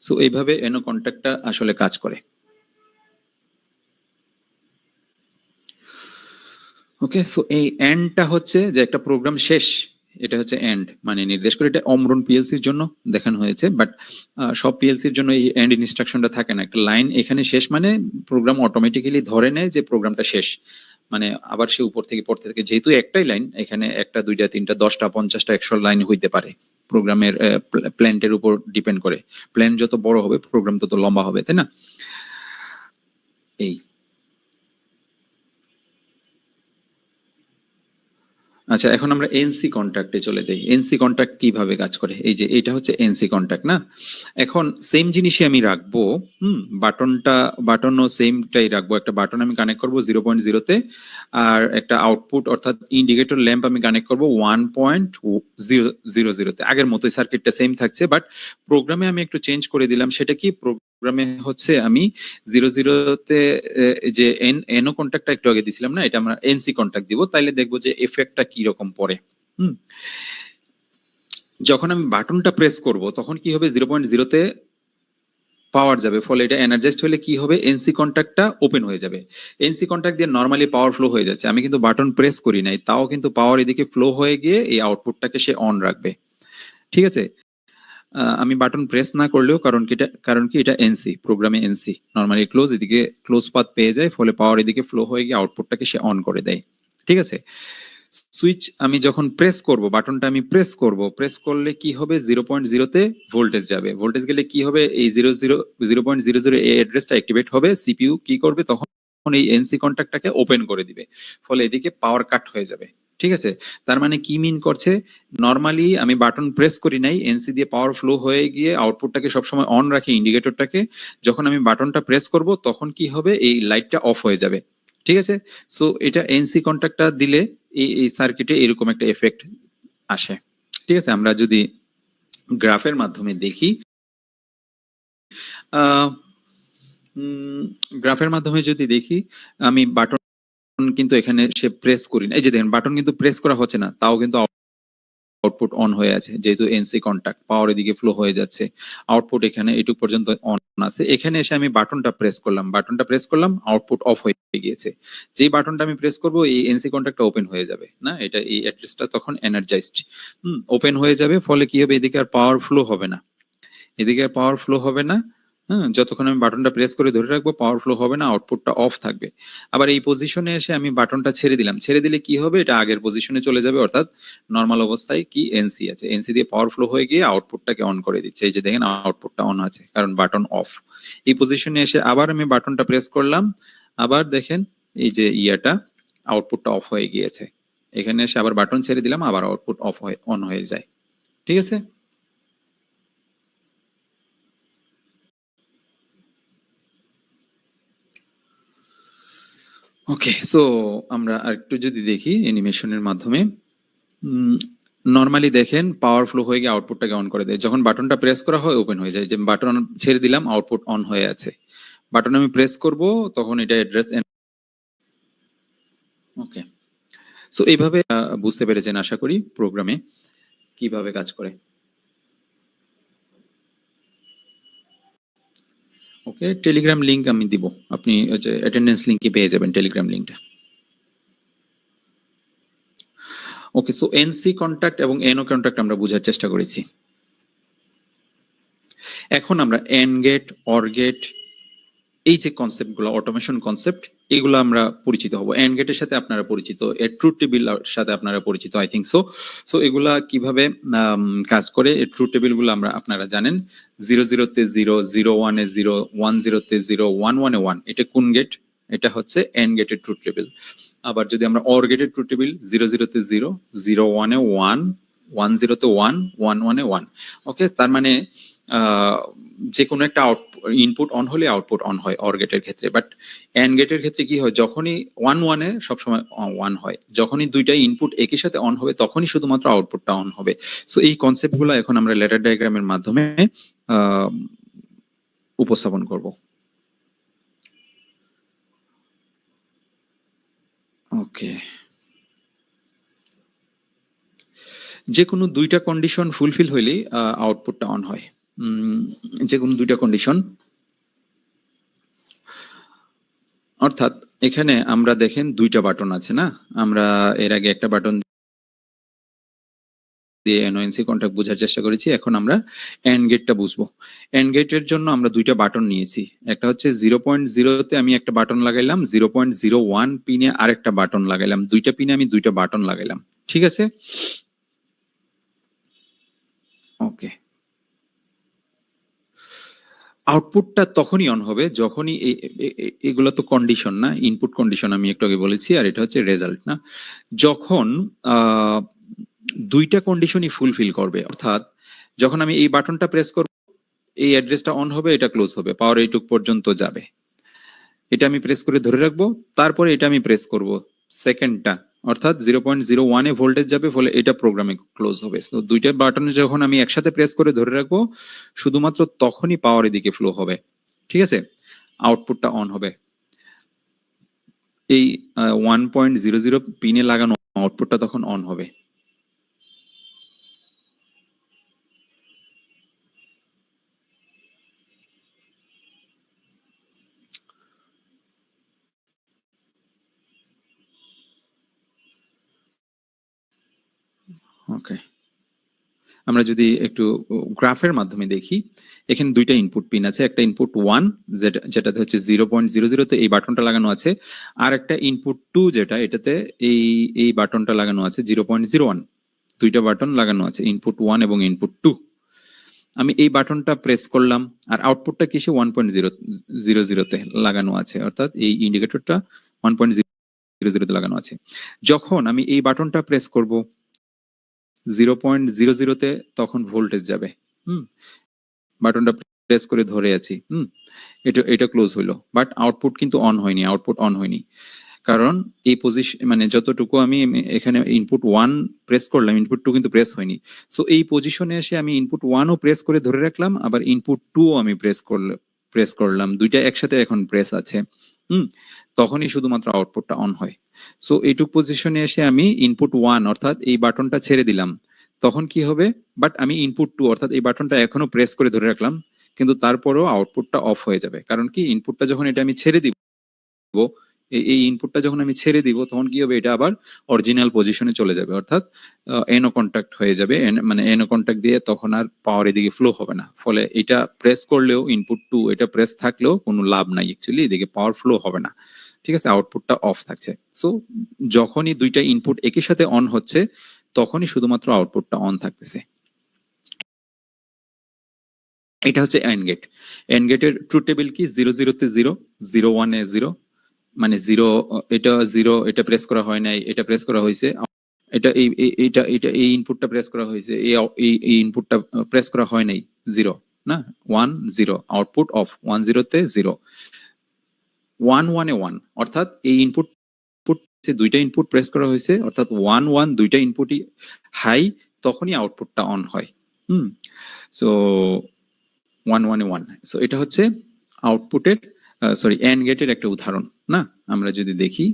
সো এইভাবে এনো কন্ট্যাক্টটা আসলে কাজ করে। ওকে, সো এই এন্ডটা হচ্ছে যে একটা প্রোগ্রাম শেষ, এটা হচ্ছে এন্ড, মানে নির্দেশ করে। এটা অমরন পিএলসির জন্য দেখানো হয়েছে, বাট সব পিএলসির জন্য এই এন্ড ইনস্ট্রাকশনটা থাকে না। একটা লাইন এখানে শেষ মানে প্রোগ্রাম অটোমেটিক্যালি ধরে নেয় যে প্রোগ্রামটা শেষ, মানে আবার সে উপর থেকে পড়তে থাকে। যেহেতু একটাই লাইন, এখানে একটা, দুইটা, তিনটা, 10টা, 50টা, 100 লাইন হইতে পারে। প্রোগ্রামের প্ল্যান্টের উপর ডিপেন্ড করে। প্ল্যান যত বড় হবে প্রোগ্রাম তত লম্বা হবে, তাই না? এই আচ্ছা, এখন আমরা এনসি কন্ট্রাক্টে চলে যাই। এনসি কন্ট্রাক্ট কিভাবে কাজ করে? এই যে এটা হচ্ছে এনসি কন্ট্রাক্ট না? এখন সেম জিনিসই আমি রাখবো। বাটনও সেমটাই রাখবো। একটা বাটন আমি কানেক্ট করবো 0.0 তে, আর একটা আউটপুট অর্থাৎ ইন্ডিকেটর ল্যাম্প আমি কানেক্ট করবো 1.000 তে। আগের মতোই সার্কিটটা সেম থাকছে, বাট প্রোগ্রামে আমি একটু চেঞ্জ করে দিলাম। সেটা কি? প্রোগ্রামে হচ্ছে আমি 00 তে যে এনও কন্ট্যাক্টটা একটু আগে দিছিলাম না, এটা আমরা এনসি কন্ট্যাক্ট দিব, তাইলে দেখবো যে এফেক্টটা কি রকম পড়ে। হুম যখন আমি বাটনটা প্রেস করব তখন কি হবে? 0.0 তে পাওয়ার যাবে, ফলে এটা এনার্জাইজড হলে কি হবে? এনসি কন্ট্যাক্টটা ওপেন হয়ে যাবে। এনসি কন্ট্যাক্ট দিয়ে নরমালি পাওয়ার ফ্লো হয়ে যাচ্ছে, আমি কিন্তু বাটন প্রেস করি নাই, তাও কিন্তু পাওয়ার এদিকে ফ্লো হয়ে গিয়ে এই আউটপুটটাকে সে অন রাখবে। ঠিক আছে? আমি বাটন প্রেস না করলেও, কারণ কি এটা এনসি, প্রোগ্রামে এনসি নরমালি ক্লোজ, এদিকে ক্লোজ পাথ পেয়ে যায়, ফলে পাওয়ার এদিকে ফ্লো হয়ে গিয়ে আউটপুটটাকে সে অন করে দেয়। ঠিক আছে? সুইচ আমি যখন প্রেস করব, বাটনটা আমি প্রেস করলে কি হবে? 0.0 তে ভোল্টেজ যাবে। ভোল্টেজ গেলে কি হবে? এই 0.00 এই অ্যাড্রেসটা অ্যাক্টিভেট হবে। সিপিইউ কি করবে তখন? এই এনসি কন্ট্যাক্টটাকে ওপেন করে দিবে, ফলে এদিকে পাওয়ার কাট হয়ে যাবে। ঠিক আছে? তার মানে কি মিন করছে? নরমালি আমি বাটন প্রেস করি নাই, এনসি দিয়ে পাওয়ার ফ্লো হয়ে গিয়ে আউটপুটটাকে সবসময় অন রাখি, ইন্ডিকেটরটাকে। যখন আমি বাটনটা প্রেস করব তখন কি হবে? এই লাইটটা অফ হয়ে যাবে। ঠিক আছে? সো এটা এনসি কন্ট্যাক্টটা দিলে এই সার্কিটে এরকম একটা এফেক্ট আসে। ঠিক আছে? আমরা যদি গ্রাফের মাধ্যমে দেখি, গ্রাফের মাধ্যমে যদি দেখি, আমি বাটন কিন্তু এখানে সে প্রেস করি না। এই যে দেখেন, বাটন কিন্তু প্রেস করা হচ্ছে না, তাও কিন্তু আউটপুট অন হয়ে আছে, যেহেতু এনসি কন্ট্যাক্ট, পাওয়ার এদিকে ফ্লো হয়ে যাচ্ছে। আউটপুট এখানে এটুক পর্যন্ত অন আছে। এখানে এসে আমি বাটনটা প্রেস করলাম, আউটপুট অফ হয়ে গিয়েছে। যেই বাটনটা আমি প্রেস করব এই এনসি কন্ট্যাক্টটা ওপেন হয়ে যাবে না, এটা এই অ্যাড্রেসটা তখন এনার্জাইজড ওপেন হয়ে যাবে। ফলে কি হবে? এদিকে আর পাওয়ার ফ্লো হবে না, এদিকে আর পাওয়ার ফ্লো হবে না। হ্যাঁ, যতক্ষণ আমি বাটনটা প্রেস করে ধরে রাখবো পাওয়ার ফ্লো হবে না, আউটপুটটা অফ থাকবে। আবার এই পজিশনে এসে আমি বাটনটা ছেড়ে দিলাম, ছেড়ে দিলে কি হবে? এটা আগের পজিশনে চলে যাবে, অর্থাৎ নর্মাল অবস্থায় কি এনসি আছে, এনসি দিয়ে পাওয়ার ফ্লো হয়ে গিয়ে আউটপুটটাকে অন করে দিচ্ছে। এই যে দেখেন, আউটপুটটা অন আছে, কারণ বাটন অফ। এই পজিশনে এসে আবার আমি বাটনটা প্রেস করলাম, আবার দেখেন এই যে ইয়াটা, আউটপুটটা অফ হয়ে গিয়েছে। এখানে এসে আবার বাটন ছেড়ে দিলাম, আবার আউটপুট অফ হয়ে অন হয়ে যায়। ঠিক আছে? ওকে, সো আমরা আরেকটু যদি দেখি অ্যানিমেশনের মাধ্যমে, নরমালি দেখেন পাওয়ার ফ্লো হয়ে গিয়ে আউটপুটটাকে অন করে দেয়। যখন বাটনটা প্রেস করা হয় ওপেন হয়ে যায়। যে বাটন ছেড়ে দিলাম, আউটপুট অন হয়ে আছে। বাটন আমি প্রেস করব, তখন এটা অ্যাড্রেস। ওকে, সো এইভাবে বুঝতে পেরেছেন আশা করি প্রোগ্রামে কিভাবে কাজ করে। ওকে, টেলিগ্রাম লিংক আমি দিব, আপনি অ্যাটেন্ডেন্স লিংকে পেয়ে যাবেন টেলিগ্রাম লিংকটা। ওকে, সো এনসি কন্ট্যাক্ট এবং এনও কন্ট্যাক্ট আমরা বোঝার চেষ্টা করেছি। এখন আমরা এন্ড গেট, অর গেট, এই যে কনসেপ্টগুলো, অটোমেশন কনসেপ্ট, এগুলো আমরা পরিচিত হব। এন্ড গেটের সাথে আপনারা পরিচিত, ট্রুথ টেবিল সাথে আপনারা পরিচিত, আই থিংক সো। সো এগুলা কিভাবে কাজ করে, ট্রুথ টেবিল গুলো আপনারা জানেন। 00 তে 0, 01-এ 0, 10-তে 0, 11-এ 1, এটা কোন গেট? এটা হচ্ছে এন্ড গেটের ট্রুথ টেবিল। আবার যদি আমরা অর গেটের ট্রুথ টেবিল, 00-তে 0, 01-এ 1, 10-তে 1, 11-এ 1। ওকে, তার মানে যে কোনো একটা ইনপুট অন হলে আউটপুট অন হয় অর গেটের ক্ষেত্রে। বাট এন্ড গেটের ক্ষেত্রে কি হয়? যখনই 1-1-এ সবসময় 1 হয়, যখনই দুইটা ইনপুট একই সাথে অন হবে তখনই শুধুমাত্র আউটপুটটা অন হবে। সো এই কনসেপ্টগুলো এখন আমরা লেটার ডায়াগ্রামের মাধ্যমে আহ, উপস্থাপন করব। ওকে, যে কোনো দুইটা কন্ডিশন ফুলফিল হইলেই আউটপুটটা অন হয়। যে কোনো দুইটা কন্ডিশন, অর্থাৎ এখানে আমরা দেখেন দুইটা বাটন আছে না, আমরা এর আগে একটা বাটন দিয়ে এনওএনসি কন্ট্যাক্ট বোঝার চেষ্টা করেছি। এখন আমরা এন্ড গেটটা বুঝবো। এন্ড গেটের জন্য আমরা দুইটা বাটন নিয়েছি। একটা হচ্ছে 0.0 তে আমি একটা বাটন লাগাইলাম, 0.01 পিনে আরেকটা বাটন লাগাইলাম। দুইটা পিনে আমি দুইটা বাটন লাগাইলাম। ঠিক আছে? ওকে। আউটপুটটা তখনই অন হবে যখনই এগুলো তো কন্ডিশন না, ইনপুট কন্ডিশন আমি একটু আগে বলেছি, আর এটা হচ্ছে রেজাল্ট না। যখন দুইটা কন্ডিশনই ফুলফিল করবে, অর্থাৎ যখন আমি এই বাটনটা প্রেস করব, এই অ্যাড্রেসটা অন হবে, এটা ক্লোজ হবে, পাওয়ার এইটুক পর্যন্ত যাবে। এটা আমি প্রেস করে ধরে রাখবো, তারপরে এটা আমি প্রেস করব সেকেন্ডটা, অর্থাৎ 0.01 এ ভোল্টেজ যাবে, ফলে এটা প্রোগ্রামে ক্লোজ হবে। তো দুইটা বাটনে যখন আমি একসাথে প্রেস করে ধরে রাখবো, শুধুমাত্র তখনই পাওয়ার এদিকে ফ্লো হবে। ঠিক আছে? আউটপুটটা অন হবে। এই 1.00 পিনে লাগানো আউটপুটটা তখন অন হবে। ওকে, আমরা যদি একটু গ্রাফের মাধ্যমে দেখি, এখানে দুইটা ইনপুট পিন আছে। একটা ইনপুট 1 যেটাতে হচ্ছে 0.00 তে এই বাটনটা লাগানো আছে, আর একটা ইনপুট 2 যেটা এটাতে এই বাটনটা লাগানো আছে 0.01। দুইটা বাটন লাগানো আছে, ইনপুট 1 এবং ইনপুট 2। আমি এই বাটনটা প্রেস করলাম, আর আউটপুটটা কিসে 1.000 তে লাগানো আছে, অর্থাৎ এই ইন্ডিকেটরটা 1.00 তে লাগানো আছে। যখন আমি এই বাটনটা প্রেস করব 0.00 তে, তখন ভোল্টেজ যাবে। বাটনটা প্রেস করে ধরে আছি। এটা ক্লোজ হইলো, বাট আউটপুট কিন্তু অন হয়নি, আউটপুট অন হয়নি। কারণ এই পজিশন, মানে যতটুকু আমি এখানে ইনপুট 1 প্রেস করলাম, ইনপুট 2 কিন্তু প্রেস হয়নি। সো এই পজিশনে এসে আমি ইনপুট 1 ও প্রেস করে ধরে রাখলাম, আবার ইনপুট 2 ও আমি প্রেস করলাম, দুইটা একসাথে এখন প্রেস আছে। তখনই শুধুমাত্র আউটপুটটা অন হয়। সো এইটুক পজিশনে এসে আমি ইনপুট 1 অর্থাৎ এই বাটনটা ছেড়ে দিলাম, তখন কি হবে? বাট আমি ইনপুট 2 অর্থাৎ এই বাটনটা এখনো প্রেস করে ধরে রাখলাম, কিন্তু তারপরেও আউটপুটটা অফ হয়ে যাবে। কারণ কি, ইনপুটটা যখন এটা আমি ছেড়ে দিব, এই ইনপুটটা যখন আমি ছেড়ে দিব, তখন কি হবে? এটা আবার অরিজিনাল পজিশনে চলে যাবে, অর্থাৎ এনো কন্টাক্ট হয়ে যাবে। মানে এনো কন্টাক্ট দিয়ে তখন আর পাওয়ার এদিকে ফ্লো হবে না। ফলে এটা প্রেস করলেও, ইনপুট 2 এটা প্রেস থাকলেও কোনো লাভ নাই, অ্যাকচুয়ালি এদিকে পাওয়ার ফ্লো হবে না। ঠিক আছে? আউটপুটটা অফ থাকছে। সো যখনই দুইটা ইনপুট একই সাথে অন হচ্ছে, তখনই শুধুমাত্র আউটপুটটা অন থাকতেছে। এটা হচ্ছে এন্ড গেট। এন্ড গেটের ট্রুথ টেবিল কি? 00 তে 0, 01 এ 0, মানে 0, এটা 0, এটা প্রেস করা হয় নাই, এটা প্রেস করা হয়েছে, এটা এই ইনপুটটা প্রেস করা হয়েছে, এই ইনপুটটা প্রেস করা হয় নাই, 0 না, 1 0, আউটপুট অফ। 10 তে 0, 11 এ 1, অর্থাৎ এই ইনপুট দুইটা ইনপুট প্রেস করা হয়েছে, অর্থাৎ 1 1 দুইটা ইনপুটই হাই, তখনই আউটপুটটা অন হয়। সো 1 1 এ 1। সো এটা হচ্ছে আউটপুটের, সরি, এন্ড গেটের একটা উদাহরণ না। আমরা যদি দেখি,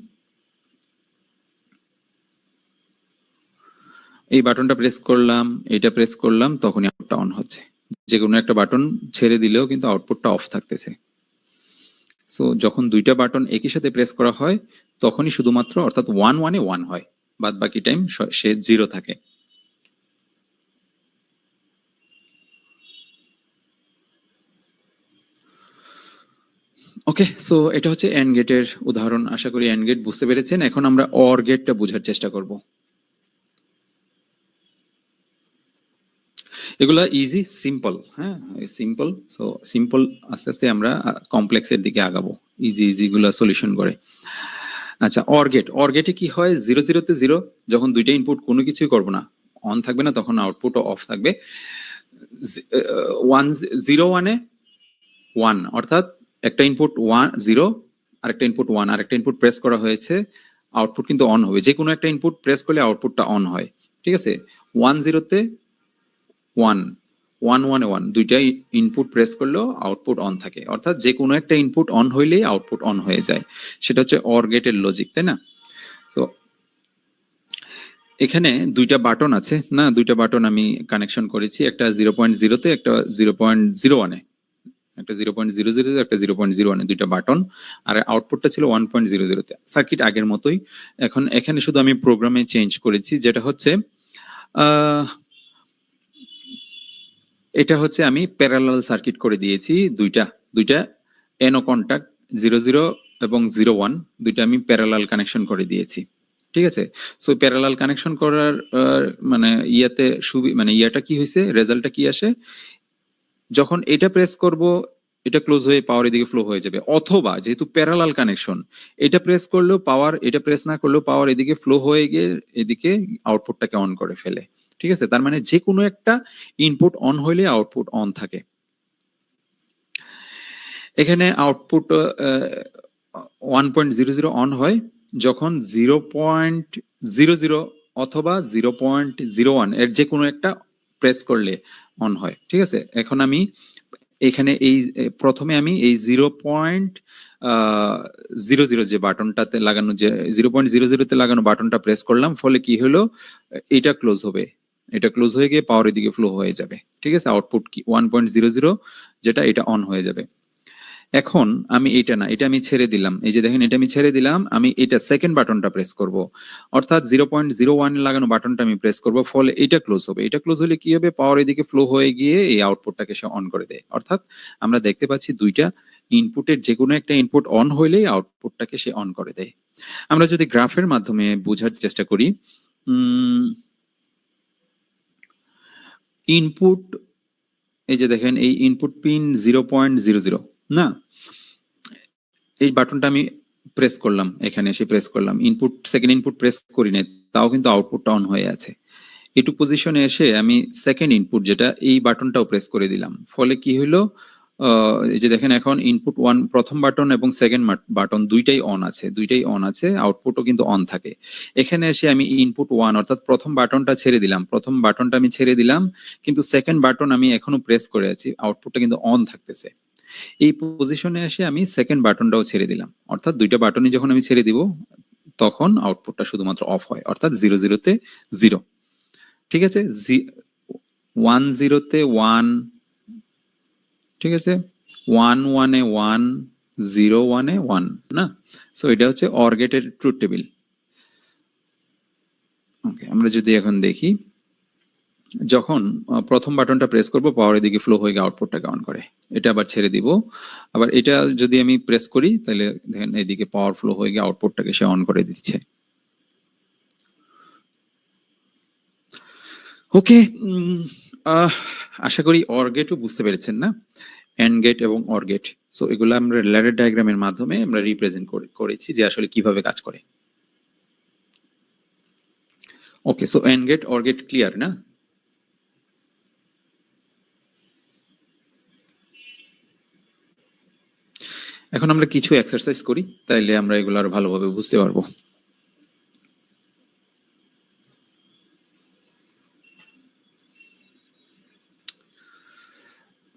এই বাটনটা প্রেস করলাম, এটা প্রেস করলাম, তখনই আউটপুটটা অন হচ্ছে। যে কোনো একটা বাটন ছেড়ে দিলেও কিন্তু আউটপুটটা অফ থাকতেছে। সো যখন দুইটা বাটন একই সাথে প্রেস করা হয়, তখনই শুধুমাত্র, অর্থাৎ 1 1 এ 1 হয়, বাদ বাকি টাইম সে 0 থাকে। ওকে, সো এটা হচ্ছে এন্ড গেটের উদাহরণ। আশা করি এন্ড গেট বুঝতে পেরেছেন। এখন আমরা অর গেটটা বোঝার চেষ্টা করব। এগুলা ইজি, সিম্পল। হ্যাঁ, সিম্পল। সো সিম্পল, আস্তে আস্তে আমরা কমপ্লেক্সের দিকে আগাবো, ইজি গুলা সলিউশন করে। আচ্ছা, অর গেট। অর গেটে কি হয়? 00 তে 0, যখন দুইটা ইনপুট কোনো কিছুই করব না, অন থাকবে না, তখন আউটপুটও অফ থাকবে। 01 এ 1, অর্থাৎ একটা ইনপুট 0, আরেকটা ইনপুট 1, আরেকটা ইনপুট প্রেস করা হয়েছে, আউটপুট কিন্তু অন হবে। যে কোনো একটা ইনপুট প্রেস করলে আউটপুটটা অন হয়। ঠিক আছে? 10 তে 1, 11 এ 1, দুইটাই ইনপুট প্রেস করলেও আউটপুট অন থাকে, অর্থাৎ যে কোনো একটা ইনপুট অন হইলেই আউটপুট অন হয়ে যায়। সেটা হচ্ছে অর গেটের লজিক, তাই না? সো এখানে দুইটা বাটন আছে না, দুইটা বাটন আমি কানেকশন করেছি, একটা 0.0 তে, একটা 0.01 এ, একটা 0.00 তে, একটা 0.01 এ, দুইটা বাটন। আর আউটপুটটা ছিল 1.00 তে। সার্কিট আগের মতোই। এখন এখানে শুধু আমি প্রোগ্রামে চেঞ্জ করেছি, যেটা হচ্ছে এটা হচ্ছে আমি প্যারালাল সার্কিট করে দিয়েছি দুইটা এনো কন্টাক্ট 00 এবং 01 দুইটা আমি প্যারালাল কানেকশন করে দিয়েছি। ঠিক আছে? সো প্যারালাল কানেকশন করার মানে মানে ইয়াটা কি হইছে, রেজাল্টটা কি আসে? যখন এটা প্রেস করব এটা ক্লোজ হয়ে পাওয়ার এদিকে ফ্লো হয়ে যাবে, অথবা যেহেতু প্যারালাল কানেকশন এটা প্রেস করলেও পাওয়ার, এটা প্রেস না করলেও পাওয়ার এদিকে ফ্লো হয়ে গিয়ে এদিকে আউটপুটটাকে অন করে ফেলে। ঠিক আছে? তার মানে যে কোনো একটা ইনপুট অন হইলে আউটপুট অন থাকে। এখানে আউটপুট 1.00 অন হয় যখন 0.00 অথবা 0.01 এর যে কোনো একটা প্রেস করলে অন হয়। ঠিক আছে? এখন আমি এখানে প্রথমে আমি এই 0.00 যে বাটনটাতে লাগানো, যে 0.00 তে লাগানো বাটনটা প্রেস করলাম, ফলে কি হলো, এটা ক্লোজ হবে, এটা ক্লোজ হয়ে গিয়ে পাওয়ার এদিকে ফ্লো হয়ে যাবে। ঠিক আছে? আউটপুট কি 1.00 যেটা, এটা অন হয়ে যাবে। এখন আমি এটা না, এটা আমি ছেড়ে দিলাম, এই যে দেখেন এটা আমি ছেড়ে দিলাম, আমি এটা সেকেন্ড বাটনটা প্রেস করব, অর্থাৎ 0.01 লাগানো বাটনটা আমি প্রেস করব, ফলে এটা ক্লোজ হবে। এটা ক্লোজ হলে কি হবে, পাওয়ার এদিকে ফ্লো হয়ে গিয়ে এই আউটপুটটাকে সে অন করে দেয়। অর্থাৎ আমরা দেখতে পাচ্ছি দুইটা ইনপুটের যে কোনো একটা ইনপুট অন হইলেই আউটপুটটাকে সে অন করে দেয়। আমরা যদি গ্রাফের মাধ্যমে বোঝার চেষ্টা করি, ইনপুট, এই যে দেখেন এই ইনপুট পিন 0.00 না, এই বাটনটা আমি প্রেস করলাম, এখানে এসে প্রেস করলাম, ইনপুট সেকেন্ড ইনপুট প্রেস করি নাই, তাও কিন্তু আউটপুটটা অন হয়ে আছে। এটু পজিশনে এসে আমি সেকেন্ড ইনপুট যেটা, এই বাটনটাও প্রেস করে দিলাম, ফলে কি হইলো, এই যে দেখেন এখন ইনপুট ওয়ান প্রথম বাটন এবং সেকেন্ড বাটন দুইটাই অন আছে, আউটপুটও কিন্তু অন থাকে। এখানে এসে আমি ইনপুট ওয়ান অর্থাৎ প্রথম বাটনটা ছেড়ে দিলাম, প্রথম বাটনটা আমি ছেড়ে দিলাম, কিন্তু সেকেন্ড বাটন আমি এখনো প্রেস করে আছি, আউটপুটটা কিন্তু অন থাকতেছে। এই পজিশনে এসে আমি সেকেন্ড বাটনটাও ছেড়ে দিলাম, অর্থাৎ দুইটা বাটনই যখন আমি ছেড়ে দিব তখন আউটপুটটা শুধুমাত্র অফ হয়, অর্থাৎ 00 তে 0। ঠিক আছে? 10 তে 1, ঠিক আছে, 11 এ 1, 01 এ 1 না। সো এটা হচ্ছে অর গেটের ট্রুথ টেবিল। ওকে, আমরা যদি এখন দেখি, যখন প্রথম বাটনটা প্রেস করব পাওয়ার এদিকে ফ্লো হয়ে গিয়ে আউটপুটটাকে অন করে, এটা আবার ছেড়ে দিব, আবার এটা যদি আমি প্রেস করি তাহলে দেখেন এদিকে পাওয়ার ফ্লো হয়ে গিয়ে আউটপুটটাকে সে অন করে দিচ্ছে। ওকে, আশা করি অর গেটও বুঝতে পেরেছেন না, এন্ড গেট এবং অর গেট। সো এগুলো আমরা ল্যাডার ডায়াগ্রামের মাধ্যমে আমরা রিপ্রেজেন্ট করেছি যে আসলে কিভাবে কাজ করে। Okay, so and gate or gate clear না? এখন আমরা কিছু এক্সারসাইজ করি, তাইলে আমরা এগুলো আরো ভালোভাবে বুঝতে পারবো।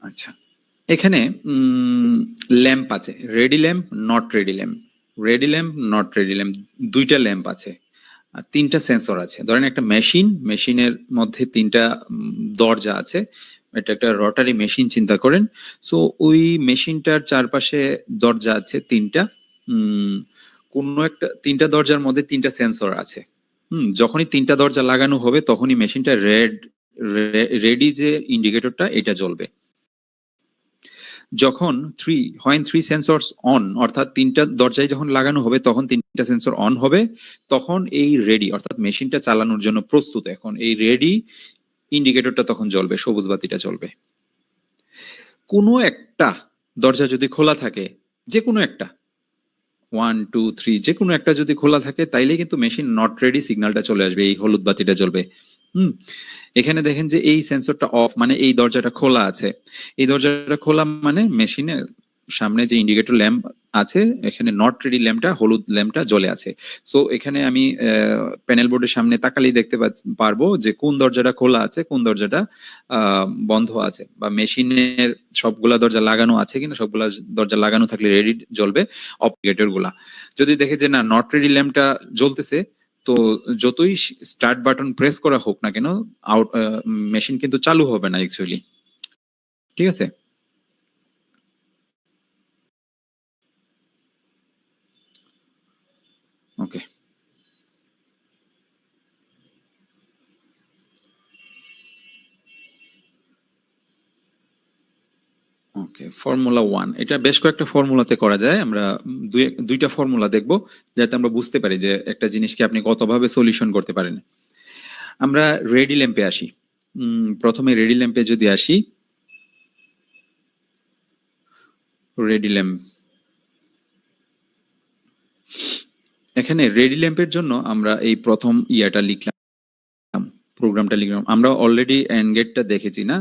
আচ্ছা, এখানে ল্যাম্প আছে, ready lamp, not ready lamp, ready lamp, not ready lamp, দুইটা ল্যাম্প আছে আর তিনটা সেন্সর আছে। ধরেন একটা মেশিনের মধ্যে তিনটা দরজা আছে, এটা একটা রটারি মেশিন চিন্তা করেন। সো ওই মেশিনটার চারপাশে দরজা আছে তিনটা, কোন একটা তিনটা দরজার মধ্যে তিনটা সেন্সর আছে। যখনই তিনটা দরজা লাগানো হবে তখনই মেশিনটা রেডি যে ইন্ডিকেটরটা এটা জ্বলবে। যখন থ্রি সেন্সরস অন, অর্থাৎ তিনটা দরজায় যখন লাগানো হবে তখন তিনটা সেন্সর অন হবে, তখন এই রেডি অর্থাৎ মেশিনটা চালানোর জন্য প্রস্তুত, এখন এই রেডি ইন্ডিকেটরটা তখন জ্বলবে, সবুজ বাতিটা জ্বলবে। কোনো একটা দরজা যদি খোলা থাকে, যে কোনো একটা 1, 2, 3 যে কোনো একটা যদি খোলা থাকে, তাইলে কিন্তু মেশিন নট রেডি সিগন্যালটা চলে আসবে, এই হলুদ বাতিটা জ্বলবে। এখানে দেখেন যে এই সেন্সরটা অফ, মানে এই দরজাটা খোলা আছে, এই দরজাটা খোলা মানে মেশিনের সামনে যে ইন্ডিকেটর ল্যাম্প আছে, এখানে নট রেডি ল্যাম্পটা, হলুদ ল্যাম্পটা জ্বলে আছে। সো এখানে আমি প্যানেল বোর্ডের সামনে তাকালেই দেখতে পারবো যে কোন দরজাটা খোলা আছে, কোন দরজাটা বন্ধ আছে, বা মেশিনের সবগুলা দরজা লাগানো আছে কিনা, সবগুলা দরজা লাগানো থাকলে রেডি জ্বলবে অপারেটর গুলা। যদি দেখে যে না নট রেডি ল্যাম্পটা জ্বলতেছে, তো যতই স্টার্ট বাটন প্রেস করা হোক না কেন, মেশিন কিন্তু চালু হবে না অ্যাকচুয়ালি। ঠিক আছে? ওকে, ওকে, ফর্মুলা 1 এটা বেশ কয়েকটা ফর্মুলাতে করা যায়। আমরা দুইটা ফর্মুলা দেখব যাতে আমরা বুঝতে পারি যে একটা জিনিসকে আপনি কতভাবে সলিউশন করতে পারেন। আমরা রেডি ল্যাম্পে আসি। প্রথমে রেডি ল্যাম্পে যদি আসি, রেডি ল্যাম্প, এখানে রেডি ল্যাম্পের জন্য আমরা এই প্রথম ইয়াটা লিখলাম, প্রোগ্রামটা লিখলাম। আমরা অলরেডি এন্ড গেটটা দেখেছি না?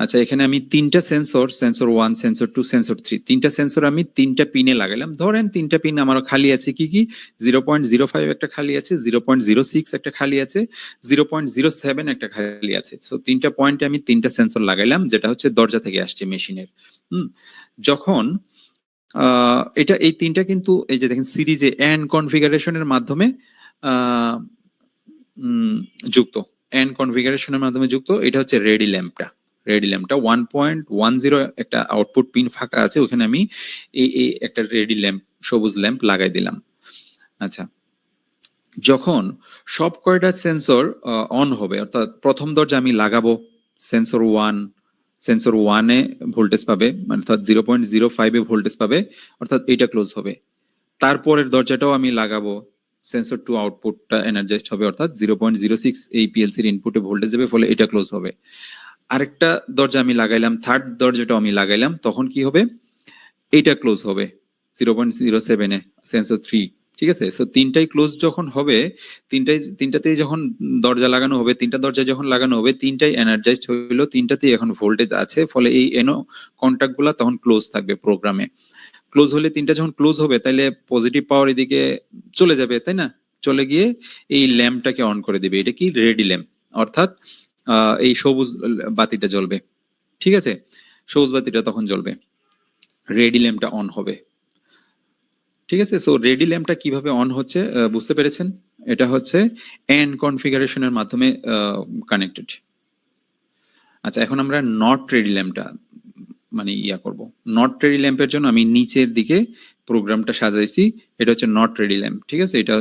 আচ্ছা, এখানে আমি তিনটা সেন্সর, সেন্সর 1, সেন্সর 2, সেন্সর 3, তিনটা সেন্সর আমি তিনটা পিনে লাগালাম। ধরেন তিনটা পিন আমার খালি আছে কি কি? 0.05 একটা খালি আছে, 0.06 একটা খালি আছে, 0.07 একটা খালি আছে। সো তিনটা পয়েন্টে আমি তিনটা সেন্সর লাগাইলাম, যেটা হচ্ছে দরজা থেকে আসছে মেশিনের। যখন এটা এই তিনটা কিন্তু এই যে দেখেন সিরিজে এন্ড কনফিগারেশনের মাধ্যমে যুক্ত, এন্ড কনফিগারেশনের মাধ্যমে যুক্ত। এটা হচ্ছে রেডি ল্যাম্পটা। রেডি ল্যাম্পটা 1.10 একটা আউটপুট পিন ফাঁকা আছে, ওখানে আমি এই একটা রেডি ল্যাম্প, সবুজ ল্যাম্প লাগাই দিলাম। আচ্ছা, যখন সব কয়টা সেন্সর অন হবে, অর্থাৎ প্রথম দরজা আমি লাগাবো, সেন্সর 1, সেন্সর 1 এ ভোল্টেজ পাবে, মানে অর্থাৎ 0.05 এ ভোল্টেজ পাবে, অর্থাৎ এটা ক্লোজ হবে। তারপরের দরজাটাও আমি লাগাবো, সেন্সর 2 আউটপুটটা এনার্জাইজড হবে, অর্থাৎ 0.06 এই পিএলসির ইনপুটে ভোল্টেজ যাবে, ফলে এটা ক্লোজ হবে। আরেকটা দরজা আমি লাগাইলাম, থার্ড দরজাটাও আমি লাগাইলাম, তখন কি হবে? এইটা ক্লোজ হবে 0.07 এ, সেন্সর 3। ঠিক আছে? সো তিনটাই ক্লোজ যখন হবে, তিনটাতেই যখন দরজা লাগানো হবে, তিনটা দরজা যখন লাগানো হবে, তিনটাই এনার্জাইজড হইলো, তিনটাতেই এখন ভোল্টেজ আছে, ফলে এই এনো কন্টাক্ট গুলা তখন ক্লোজ থাকবে প্রোগ্রামে। ক্লোজ হলে তিনটা যখন ক্লোজ হবে, তাহলে পজিটিভ পাওয়ার এদিকে চলে যাবে, তাই না? চলে গিয়ে এই ল্যাম্পটাকে অন করে দিবে। এটা কি? রেডি ল্যাম্প, অর্থাৎ এই সবুজ বাতিটা জ্বলবে। ঠিক আছে? সবুজ বাতিটা তখন জ্বলবে, রেডি ল্যাম্পটা অন হবে। ঠিক আছে? সো রেডি ল্যাম্পটা কিভাবে অন হচ্ছে বুঝতে পেরেছেন? এটা হচ্ছে এন্ড কনফিগারেশনের মাধ্যমে কানেক্টেড। আচ্ছা, এখন আমরা নট রেডি ল্যাম্পটা মানে করব। নট রেডি ল্যাম্পের জন্য আমি নিচের দিকে প্রোগ্রামটা সাজাইছি। এটা হচ্ছে নট রেডি ল্যাম্প। ঠিক আছে? এটা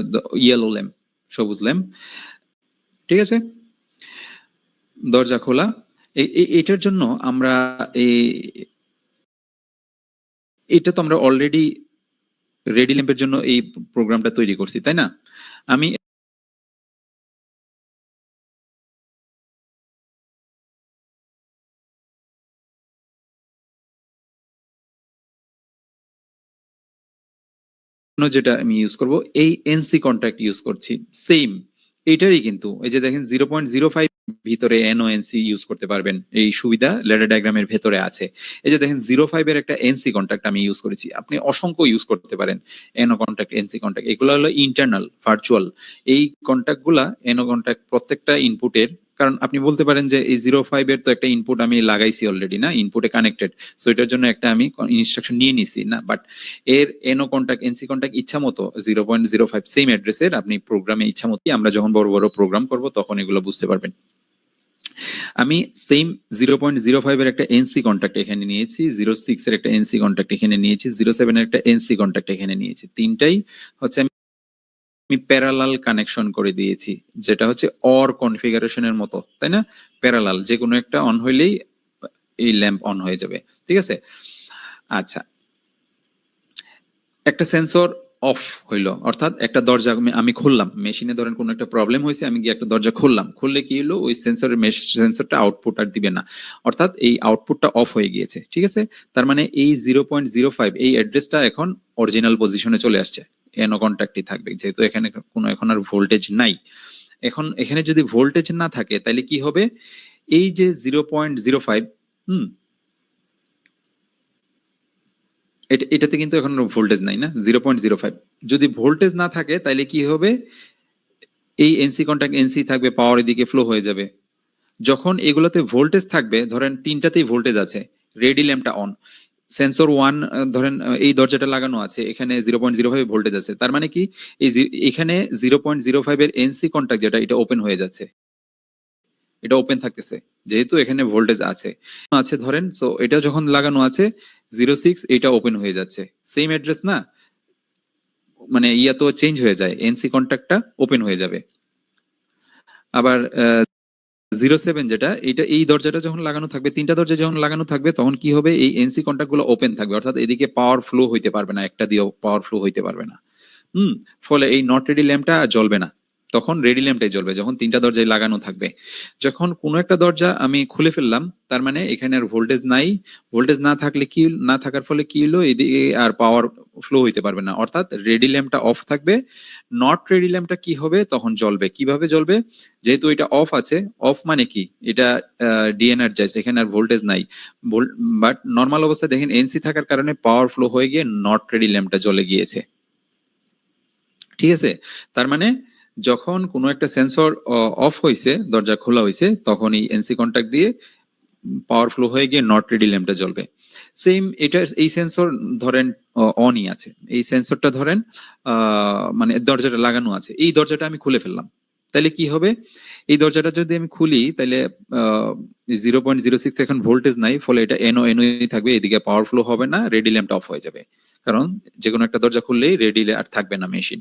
ইয়েলো ল্যাম্প, সবুজ ল্যাম্প। ঠিক আছে? দরজা খোলা। এটার জন্য আমরা এটা তো আমরা অলরেডি রেডি ল্যাম্পের জন্য এই প্রোগ্রামটা তৈরি করছি, তাই না? আমি যেটা আমি ইউজ করব, এই এনসি কন্ট্যাক্ট ইউজ করছি। সেম এটারই কিন্তু এই যে দেখেন 0.05 ভিতরে এনওএনসি ইউজ করতে পারবেন, এই সুবিধা ল্যাডার ডায়াগ্রামের ভেতরে আছে। এই যে দেখেন 0.5 এর একটা এনসি কন্ট্যাক্ট আমি ইউজ করেছি, আপনি অসংখ্য ইউজ করতে পারেন। এনও কন্ট্যাক্ট, এনসি কন্ট্যাক্ট, এগুলো হলো ইন্টারনাল ভার্চুয়াল। এই কন্ট্যাক্ট গুলা, এনও কন্ট্যাক্ট প্রত্যেকটা ইনপুটের, কারণ আপনি বলতে পারেন যে এই 0.5 এর তো একটা ইনপুট আমি লাগাইছি অলরেডি না, ইনপুটে কানেক্টেড, সো এটার জন্য একটা আমি ইনস্ট্রাকশন নিয়ে নিছি না, বাট এর এনও কন্ট্যাক্ট, এনসি কন্ট্যাক্ট ইচ্ছা মতো 0.05 সেম অ্যাড্রেসের আপনি প্রোগ্রামে ইচ্ছা মতো, আমরা যখন বড় বড় প্রোগ্রাম করব তখন এগুলো বুঝতে পারবেন। আমি সেম 0.05 এর একটা এনসি কন্ট্যাক্ট এখানে নিয়েছি, 06 এর একটা এনসি কন্ট্যাক্ট এখানে নিয়েছি, 07 এর একটা এনসি কন্ট্যাক্ট এখানে নিয়েছি। তিনটাই হচ্ছে আমি প্যারালাল কানেকশন করে দিয়েছি, যেটা হচ্ছে অর কনফিগারেশনের মতো, তাই না? প্যারালাল, যে কোনো একটা অন হইলেই এই ল্যাম্প অন হয়ে যাবে। ঠিক আছে? আচ্ছা, একটা সেন্সর অফ হইলো, অর্থাৎ একটা দরজা আমি খুললাম, মেশিনে ধরেন কোনো একটা প্রবলেম হয়েছে, আমি গিয়ে একটা দরজা খুললাম, খুললে কি হলো? ওই সেন্সরটা আউটপুট আর দিবে না, অর্থাৎ এই আউটপুটটা অফ হয়ে গিয়েছে। ঠিক আছে? তার মানে এই 0.05 এই অ্যাড্রেসটা এখন অরিজিনাল পজিশনে চলে আসছে, এনো কন্ট্যাক্টই থাকবে, যেহেতু এখানে কোনো এখন আর ভোল্টেজ নাই। এখন এখানে যদি ভোল্টেজ না থাকে, তাহলে কি হবে? এই যে 0.05, এটাতে কিন্তু এখন ভোল্টেজ নাই না, 0.05। যদি ভোল্টেজ না থাকে, তাহলে কি হবে? এই এনসি কন্ট্যাক্ট এনসি থাকবে, পাওয়ার এদিকে ফ্লো হয়ে যাবে। যখন এগুলোতে ভোল্টেজ থাকবে, ধরেন তিনটাতেই ভোল্টেজ আছে, রেডি ল্যাম্পটা অন, সেন্সর 1 ধরেন এই দরজাটা লাগানো আছে, এখানে 0.05 ভোল্টেজ আছে, তার মানে কি? এখানে 0.05 এর এনসি কন্ট্যাক্ট যেটা, এটা ওপেন হয়ে যাচ্ছে, এটা ওপেন থাকতেছে, যেহেতু এখানে ভোল্টেজ আছে আছে ধরেন। সো এটা যখন লাগানো আছে 06, এটা ওপেন হয়ে যাচ্ছে, সেম অ্যাড্রেস না, মানে তো চেঞ্জ হয়ে যায়, এনসি কন্ট্যাক্টটা ওপেন হয়ে যাবে। আবার 07 যেটা, এটা এই দরজাটা যখন লাগানো থাকবে, 3টা দরজা যখন লাগানো থাকবে তখন কি হবে, এই এনসি কন্টাক্ট গুলো ওপেন থাকবে, অর্থাৎ এদিকে পাওয়ার ফ্লো হইতে পারবে না, একটা দিয়েও পাওয়ার ফ্লো হইতে পারবে না। ফলে এই নট রেডি ল্যাম্পটা আর জ্বলবে না, তখন রেডি ল্যাম্পটাই জ্বলবে যখন 3টা দরজায় লাগানো থাকবে। যখন কোনো একটা দরজা আমি খুলে ফেললাম, তার মানে এখানে আর ভোল্টেজ নাই, ভোল্টেজ না থাকলে কি, না থাকার ফলে কি হলো, এদিকে আর পাওয়ার ফ্লো হইতে পারবে না, অর্থাৎ রেডি ল্যাম্পটা অফ থাকবে। নট রেডি ল্যাম্পটা কি হবে, তখন জ্বলবে। কিভাবে জ্বলবে, যেহেতু এটা অফ আছে, অফ মানে কি, এটা ডিএনার্জাইজড, এখানে আর ভোল্টেজ নাই, বাট নর্মাল অবস্থায় দেখেন এনসি থাকার কারণে পাওয়ার ফ্লো হয়ে গিয়ে নট রেডি ল্যাম্পটা জ্বলে গিয়েছে। ঠিক আছে, তার মানে যখন কোনো একটা সেন্সর অফ হয়েছে, দরজা খোলা হয়েছে, তখন এই এনসি কন্টাক্ট দিয়ে পাওয়ার ফ্লো হয়ে গিয়ে নট রেডি ল্যাম্পটা জ্বলবে। সেম এটা, এই সেন্সর ধরেন অনই আছে, এই সেন্সরটা ধরেন মানে দরজাটা লাগানো আছে, এই দরজাটা আমি খুলে ফেললাম, তাহলে কি হবে, এই দরজাটা যদি আমি খুলি তাহলে 0.06 এখন ভোল্টেজ নাই, ফলে এটা এনও এনওই থাকবে, এদিকে পাওয়ার ফ্লো হবে না, রেডি ল্যাম্পটা অফ হয়ে যাবে, কারণ যে কোনো একটা দরজা খুললেই রেডি আর থাকবে না মেশিন।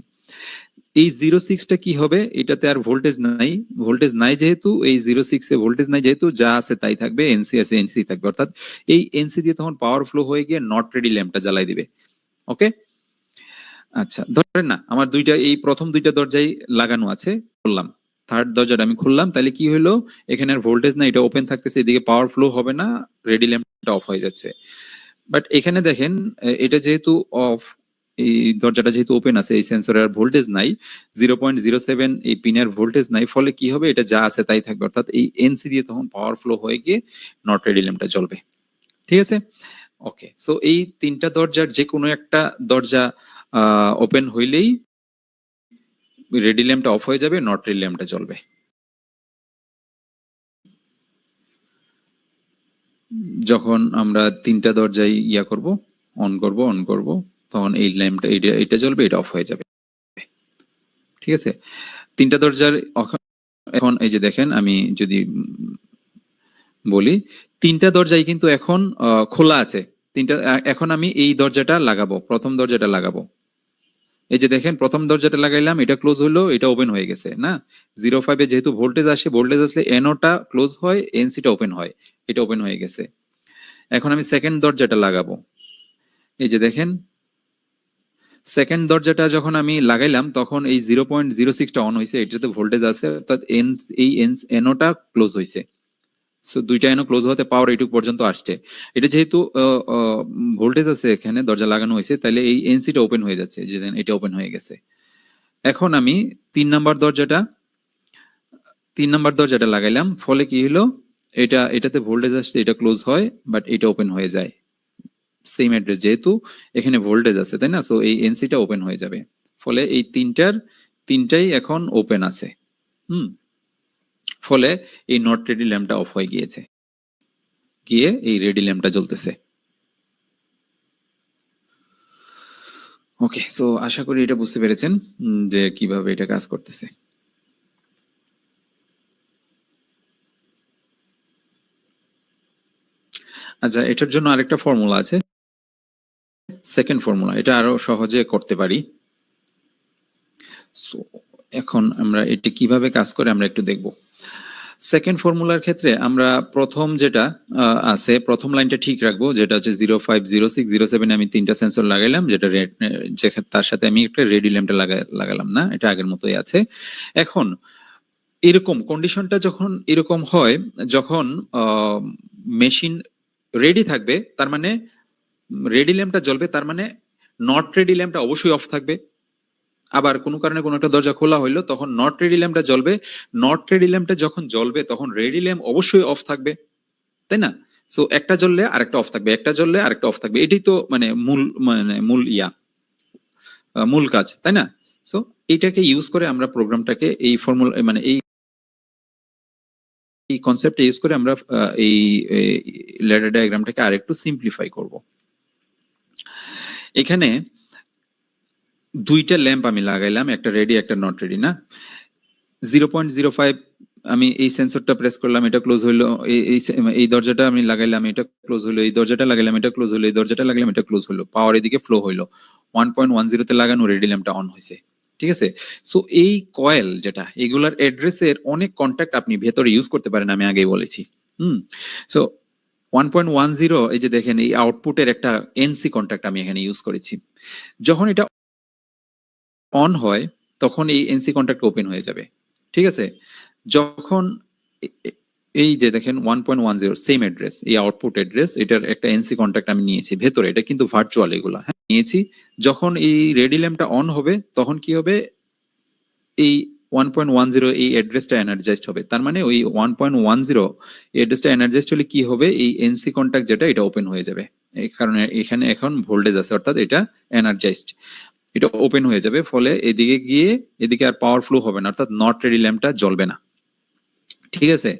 এই 06টা কি হবে, এটাতে আর ভোল্টেজ নাই, ভোল্টেজ নাই যেহেতু, এই 06 এ ভোল্টেজ নাই যেহেতু, যা আছে তাই থাকবে, এনসি আছে এনসি থাকবে, অর্থাৎ এই এনসি দিয়ে তখন পাওয়ার ফ্লো হয়ে গিয়ে নট রেডি ল্যাম্পটা জ্বালাই দিবে। ওকে, আচ্ছা ধরেন না আমার দুইটা, এই প্রথম দুইটা দরজাই লাগানো আছে, বললাম থার্ড দরজাটা আমি খুললাম, তাহলে কি হলো, এখানে আর ভোল্টেজ না, এটা ওপেন থাকতেছে, এদিকে পাওয়ার ফ্লো হবে না, রেডি ল্যাম্পটা অফ হয়ে যাচ্ছে। বাট এখানে দেখেন এটা যেহেতু অফ, এই দরজাটা যেহেতু ওপেন আছে, এই সেন্সরের ভোল্টেজ নাই, 0.07 এই পিনের ভোল্টেজ নাই, ফলে কি হবে, এটা যা আছে তাই থাকবে, অর্থাৎ এই এনসি দিয়ে তখন পাওয়ার ফ্লো হয়ে গিয়ে নট রেডি ল্যাম্পটা জ্বলবে। ঠিক আছে, ওকে। সো এই 3টা দরজার যে কোনো একটা দরজা ওপেন হইলেই রেডি ল্যাম্পটা অফ হয়ে যাবে, নট রেডি ল্যাম্পটা জ্বলবে। যখন আমরা 3টা দরজায় ইয়া করব, অন করব, তখন এই ল্যাম্পটা এটা জ্বলবে, এটা অফ হয়ে যাবে। ঠিক আছে, 3টা দরজার এখন এই যে দেখেন, আমি যদি বলি 3টা দরজাই কিন্তু এখন খোলা আছে, 3টা, এখন আমি এই দরজাটা লাগাবো, প্রথম দরজাটা লাগাবো, এই যে দেখেন প্রথম দরজাটা লাগাইলাম, এটা ক্লোজ হলো, এটা ওপেন হয়ে গেছে না, 05 এ যেহেতু ভোল্টেজ আসে, ভোল্টেজ আসলে এনওটা ক্লোজ হয়, এনসিটা ওপেন হয়, এটা ওপেন হয়ে গেছে। এখন আমি সেকেন্ড দরজাটা লাগাবো, এই যে দেখেন সেকেন্ড দরজাটা যখন আমি লাগাইলাম, তখন এই 0.06টা অন হয়েছে, এটাতে ভোল্টেজ আছে, অর্থাৎ এই এনওটা ক্লোজ হয়েছে, সো দুইটা এনও ক্লোজ হতে পাওয়ার এইটুকু পর্যন্ত আসছে। এটা যেহেতু ভোল্টেজ আছে, এখানে দরজা লাগানো হয়েছে, তাহলে এই এনসিটা ওপেন হয়ে যাচ্ছে, যে এটা ওপেন হয়ে গেছে। এখন আমি 3 নাম্বার দরজাটা লাগাইলাম, ফলে কি হলো, এটাতে ভোল্টেজ আসছে, এটা ক্লোজ হয়, বাট এটা ওপেন হয়ে যায়, সেম অ্যাড্রেস যেহেতু এখানে ভোল্টেজ আছে, তাই না, সো এই এনসিটা ওপেন হয়ে যাবে, ফলে এই তিনটাই এখন ওপেন আছে। ফলে এই নট রেডি ল্যাম্পটা অফ হয়ে গিয়েছে, গিয়ে এই রেডি ল্যাম্পটা জ্বলতেছে। ওকে, সো আশা করি এটা বুঝতে পেরেছেন যে কিভাবে এটা কাজ করতেছে। আচ্ছা, এটার জন্য আরেকটা ফর্মুলা আছে, সেকেন্ড ফর্মুলা, এটা আরো সহজে করতে পারি। সো এখন আমরা এটি কিভাবে কাজ করে আমরা একটু দেখব। সেকেন্ড ফর্মুলার ক্ষেত্রে আমরা প্রথম যেটা আছে, প্রথম লাইনটা ঠিক রাখবো, যেটা হচ্ছে 05, 06, 07 আমি 3টা সেন্সর লাগাইলাম, যেটা তার সাথে আমি একটা রেডি ল্যাম্পটা লাগালাম না, এটা আগের মতোই আছে। এখন এরকম কন্ডিশনটা যখন এরকম হয়, যখন মেশিন রেডি থাকবে, তার মানে রেডি ল্যাম্পটা জ্বলবে, তার মানে নট রেডি ল্যাম্পটা অবশ্যই অফ থাকবে। আবার কোনো কারণে কোনো একটা দরজা খোলা হইলো, তখন নট রেডি ল্যাম্পটা জ্বলবে, নট রেডি ল্যাম্পটা যখন জ্বলবে, তখন রেডি ল্যাম্প অবশ্যই অফ থাকবে, তাই না? সো একটা জ্বললে আরেকটা অফ থাকবে, একটা জ্বললে আরেকটা অফ থাকবে, এটাই তো মানে মূল কাজ, তাই না? সো এইটাকে ইউজ করে আমরা প্রোগ্রামটাকে, এই ফর্মুলা মানে এই কনসেপ্ট ইউজ করে আমরা এই ল্যাডার ডায়াগ্রামটাকে আরেকটু সিম্পলিফাই করব। এখানে দুইটা ল্যাম্প আমি লাগাইলাম, একটা রেডি একটা নট রেডি, না? 0.05 আমি এই সেন্সরটা প্রেস করলাম, এটা ক্লোজ হইলো, এই দরজাটা আমি লাগাইলাম, এটা ক্লোজ হইলো, এই দরজাটা লাগাইলাম, এটা ক্লোজ হইলো, এই দরজাটা লাগাইলাম, এটা ক্লোজ হইলো, পাওয়ার এদিকে ফ্লো হইলো, 1.10 তে লাগানো রেডি ল্যাম্পটা অন হয়েছে। ঠিক আছে? সো এই কয়েল যেটা এগুলার অ্যাড্রেসের অনেক কন্টাক্ট আপনি ভেতরে ইউজ করতে পারেন, আমি আগেই বলেছি। সো 1.10 এই যে দেখেন এই আউটপুটের একটা এনসি কন্টাক্ট আমি এখানে ইউজ করেছি। যখন এটা অন হয় তখন এই এনসি কন্টাক্ট ওপেন হয়ে যাবে, ঠিক আছে? যখন এই যে দেখেন 1.10 সেম অ্যাড্রেস, এই আউটপুট অ্যাড্রেস, এটার একটা এনসি কন্টাক্ট আমি নিয়েছি ভেতরে, এটা কিন্তু ভার্চুয়াল এগুলা, হ্যাঁ নিয়েছি। যখন এই রেডি ল্যাম্পটা অন হবে তখন কি হবে, এই 1.10 এই অ্যাড্রেসটা এনার্জাইজড হবে। তার মানে ওই 1.10 অ্যাড্রেসটা এনার্জাইজড হলে কি হবে, এই এনসি কন্টাক্ট যেটা এটা ওপেন হয়ে যাবে। এই কারণে এখানে এখন ভোল্টেজ আছে, অর্থাৎ এটা এনার্জাইজড, এটা ওপেন হয়ে যাবে। ফলে এদিকে গিয়ে এদিকে আর পাওয়ার ফ্লো হবে না, অর্থাৎ নট রেডি ল্যাম্পটা জ্বলবে না, ঠিক আছে?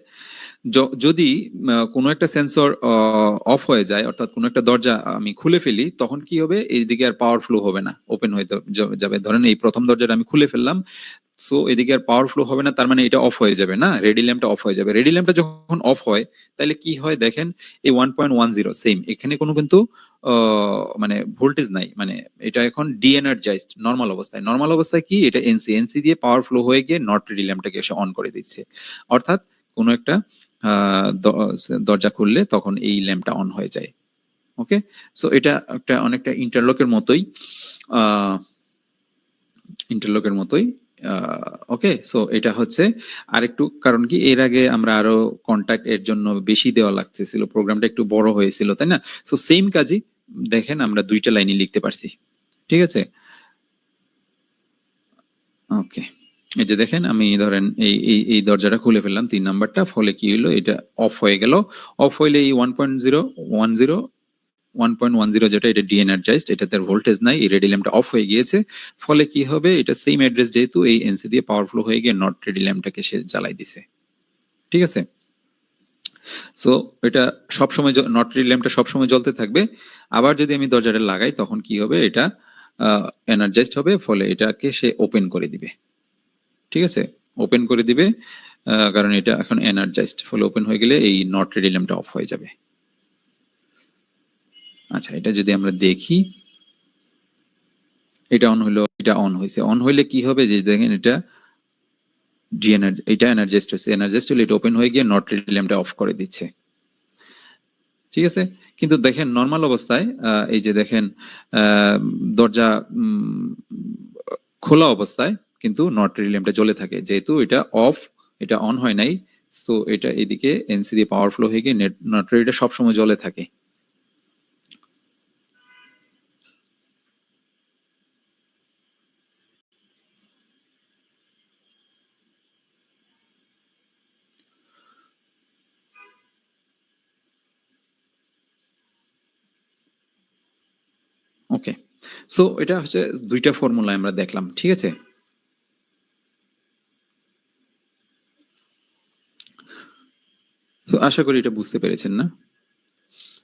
যদি কোনো একটা সেন্সর অফ হয়ে যায়, অর্থাৎ কোনো একটা দরজা আমি খুলে ফেলি, তখন কি হবে, এইদিকে আর পাওয়ার ফ্লো হবে না, ওপেন হয়ে যাবে। ধরেন এই প্রথম দরজাটা আমি খুলে ফেললাম, সো এদিকে আর পাওয়ার ফ্লো হবে না, তার মানে এটা অফ হয়ে যাবে না, রেডি ল্যাম্পটা অফ হয়ে যাবে। রেডি ল্যাম্পটা যখন অফ হয় তাহলে কি হয় দেখেন, এই 1.10 সেম, এখানে কোনো কিন্তু মানে ভোল্টেজ নাই, মানে এটা এখন ডি এনার্জাইজড নরমাল অবস্থায়। নরমাল অবস্থায় কি, এটা এনসি দিয়ে পাওয়ার ফ্লো হয়ে গিয়ে নট রেডি ল্যাম্পটাকে এসে অন করে দিচ্ছে। অর্থাৎ কোনো একটা দরজা খুললে তখন এই ল্যাম্পটা অন হয়ে যায়। ওকে, সো এটা একটা অনেকটা ইন্টারলকের মতোই, ইন্টারলকের মতোই। ওকে, সো এটা হচ্ছে আরেকটু, কারণ কি এর আগে আমরা আরো কন্টাক্ট এর জন্য বেশি দেওয়া লাগতেছিল, প্রোগ্রামটা একটু বড় হয়েছিল, তাই না? সো সেম কাজই দেখেন আমরা দুইটা লাইনই লিখতে পারছি, ঠিক আছে? ওকে, এই যে দেখেন আমি ধরেন এই দরজাটা খুলে ফেললাম 3 নাম্বারটা, ফলে কি হলো, এটা অফ হয়ে গেল। অফ হইলে এই 1.10 যেটা, এটা ডি এনার্জাইজড, এটাতে ভোল্টেজ নাই, এই রেডি ল্যাম্পটা অফ হয়ে গিয়েছে। ফলে কি হবে, এটা সেম অ্যাড্রেস যেহেতু, এই এনসি দিয়ে পাওয়ার ফ্লো হয়ে গিয়ে নট রেডি ল্যাম্পটাকে সে জ্বালাই দিছে, ঠিক আছে? সো এটা সবসময় নট রেডি ল্যাম্পটা সবসময় জ্বলতে থাকবে। আবার যদি আমি দরজাটা লাগাই তখন কি হবে, এটা এনার্জাইজড হবে, ফলে এটাকে সে ওপেন করে দিবে, ঠিক আছে? ওপেন করে দিবে, কারণ এটা এখন এনার্জাইজড, ফলে ওপেন হয়ে গেলে এই নট রেডি ল্যাম্পটা অফ হয়ে যাবে। আচ্ছা, এটা যদি আমরা দেখি, এটা অন হলো, এটা অন হয়েছে। অন হইলে কি হবে, যে দেখেন এটা এটা এনার্জাইজড হয়েছে, এনার্জাইজড হলে এটা ওপেন হয়ে গিয়ে নট রেডি ল্যাম্পটা অফ করে দিচ্ছে, ঠিক আছে? কিন্তু দেখেন নর্মাল অবস্থায় এই যে দেখেন দরজা খোলা অবস্থায় কিন্তু নট রেডি ল্যাম্পটা জ্বলে থাকে, যেহেতু এটা অফ, এটা অন হয় নাই। সো এটা এদিকে এনসি দিয়ে পাওয়ার ফ্লো হয়ে গিয়ে নট রেডিটা সবসময় জ্বলে থাকে। ওকে, সো এটা হচ্ছে দুইটা ফর্মুলা আমরা দেখলাম, ঠিক আছে? তো আশা করি এটা বুঝতে পেরেছেন, না?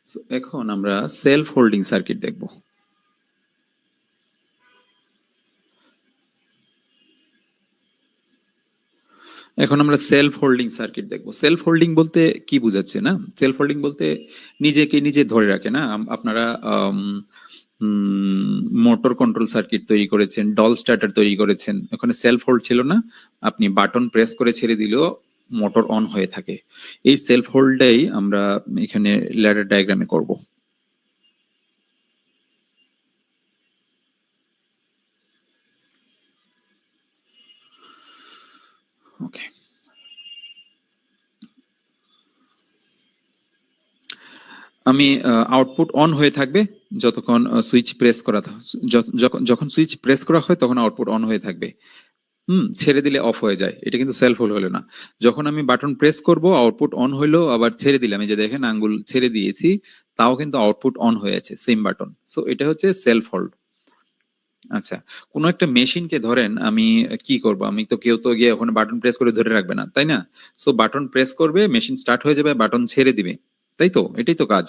সো এখন আমরা সেলফ হোল্ডিং সার্কিট দেখব। এখন আমরা সেলফ হোল্ডিং সার্কিট দেখব। সেলফ হোল্ডিং বলতে কি বুঝাচ্ছে, না? সেলফ হোল্ডিং বলতে নিজেকে নিজে ধরে রাখে, না? আপনারা মোটর কন্ট্রোল সার্কিট তৈরি করেছেন, ডল স্টার্টার তৈরি করেছেন, ওখানে সেলফ হোল্ড ছিল না? আপনি বাটন প্রেস করে ছেড়ে দিলেও মোটর অন হয়ে থাকে। এই সেলফ হোল্ডটাই আমরা এখানে ল্যাডার ডায়াগ্রামে করব। ওকে, আমি আউটপুট অন হয়ে থাকবে যতক্ষণ সুইচ প্রেস করা যখন সুইচ প্রেস করা হয় তখন আউটপুট অন হয়ে থাকবে। ছেড়ে দিলে অফ হয়ে যায়, এটা কিন্তু সেলফ হোল্ড হলো না। যখন আমি বাটন প্রেস করব আউটপুট অন হইলো, আবার ছেড়ে দিলাম, এই যে দেখেন আঙ্গুল ছেড়ে দিয়েছি, তাও কিন্তু আউটপুট অন হয়ে আছে, সেম বাটন। সো এটা হচ্ছে সেলফ হোল্ড। আচ্ছা, কোন একটা মেশিনকে ধরেন আমি কি করব, আমি তো, কেউ তো গিয়ে ওখানে বাটন প্রেস করে ধরে রাখবে না, তাই না? সো বাটন প্রেস করবে, মেশিন স্টার্ট হয়ে যাবে, বাটন ছেড়ে দিবে, তাই তো? এটাই তো কাজ।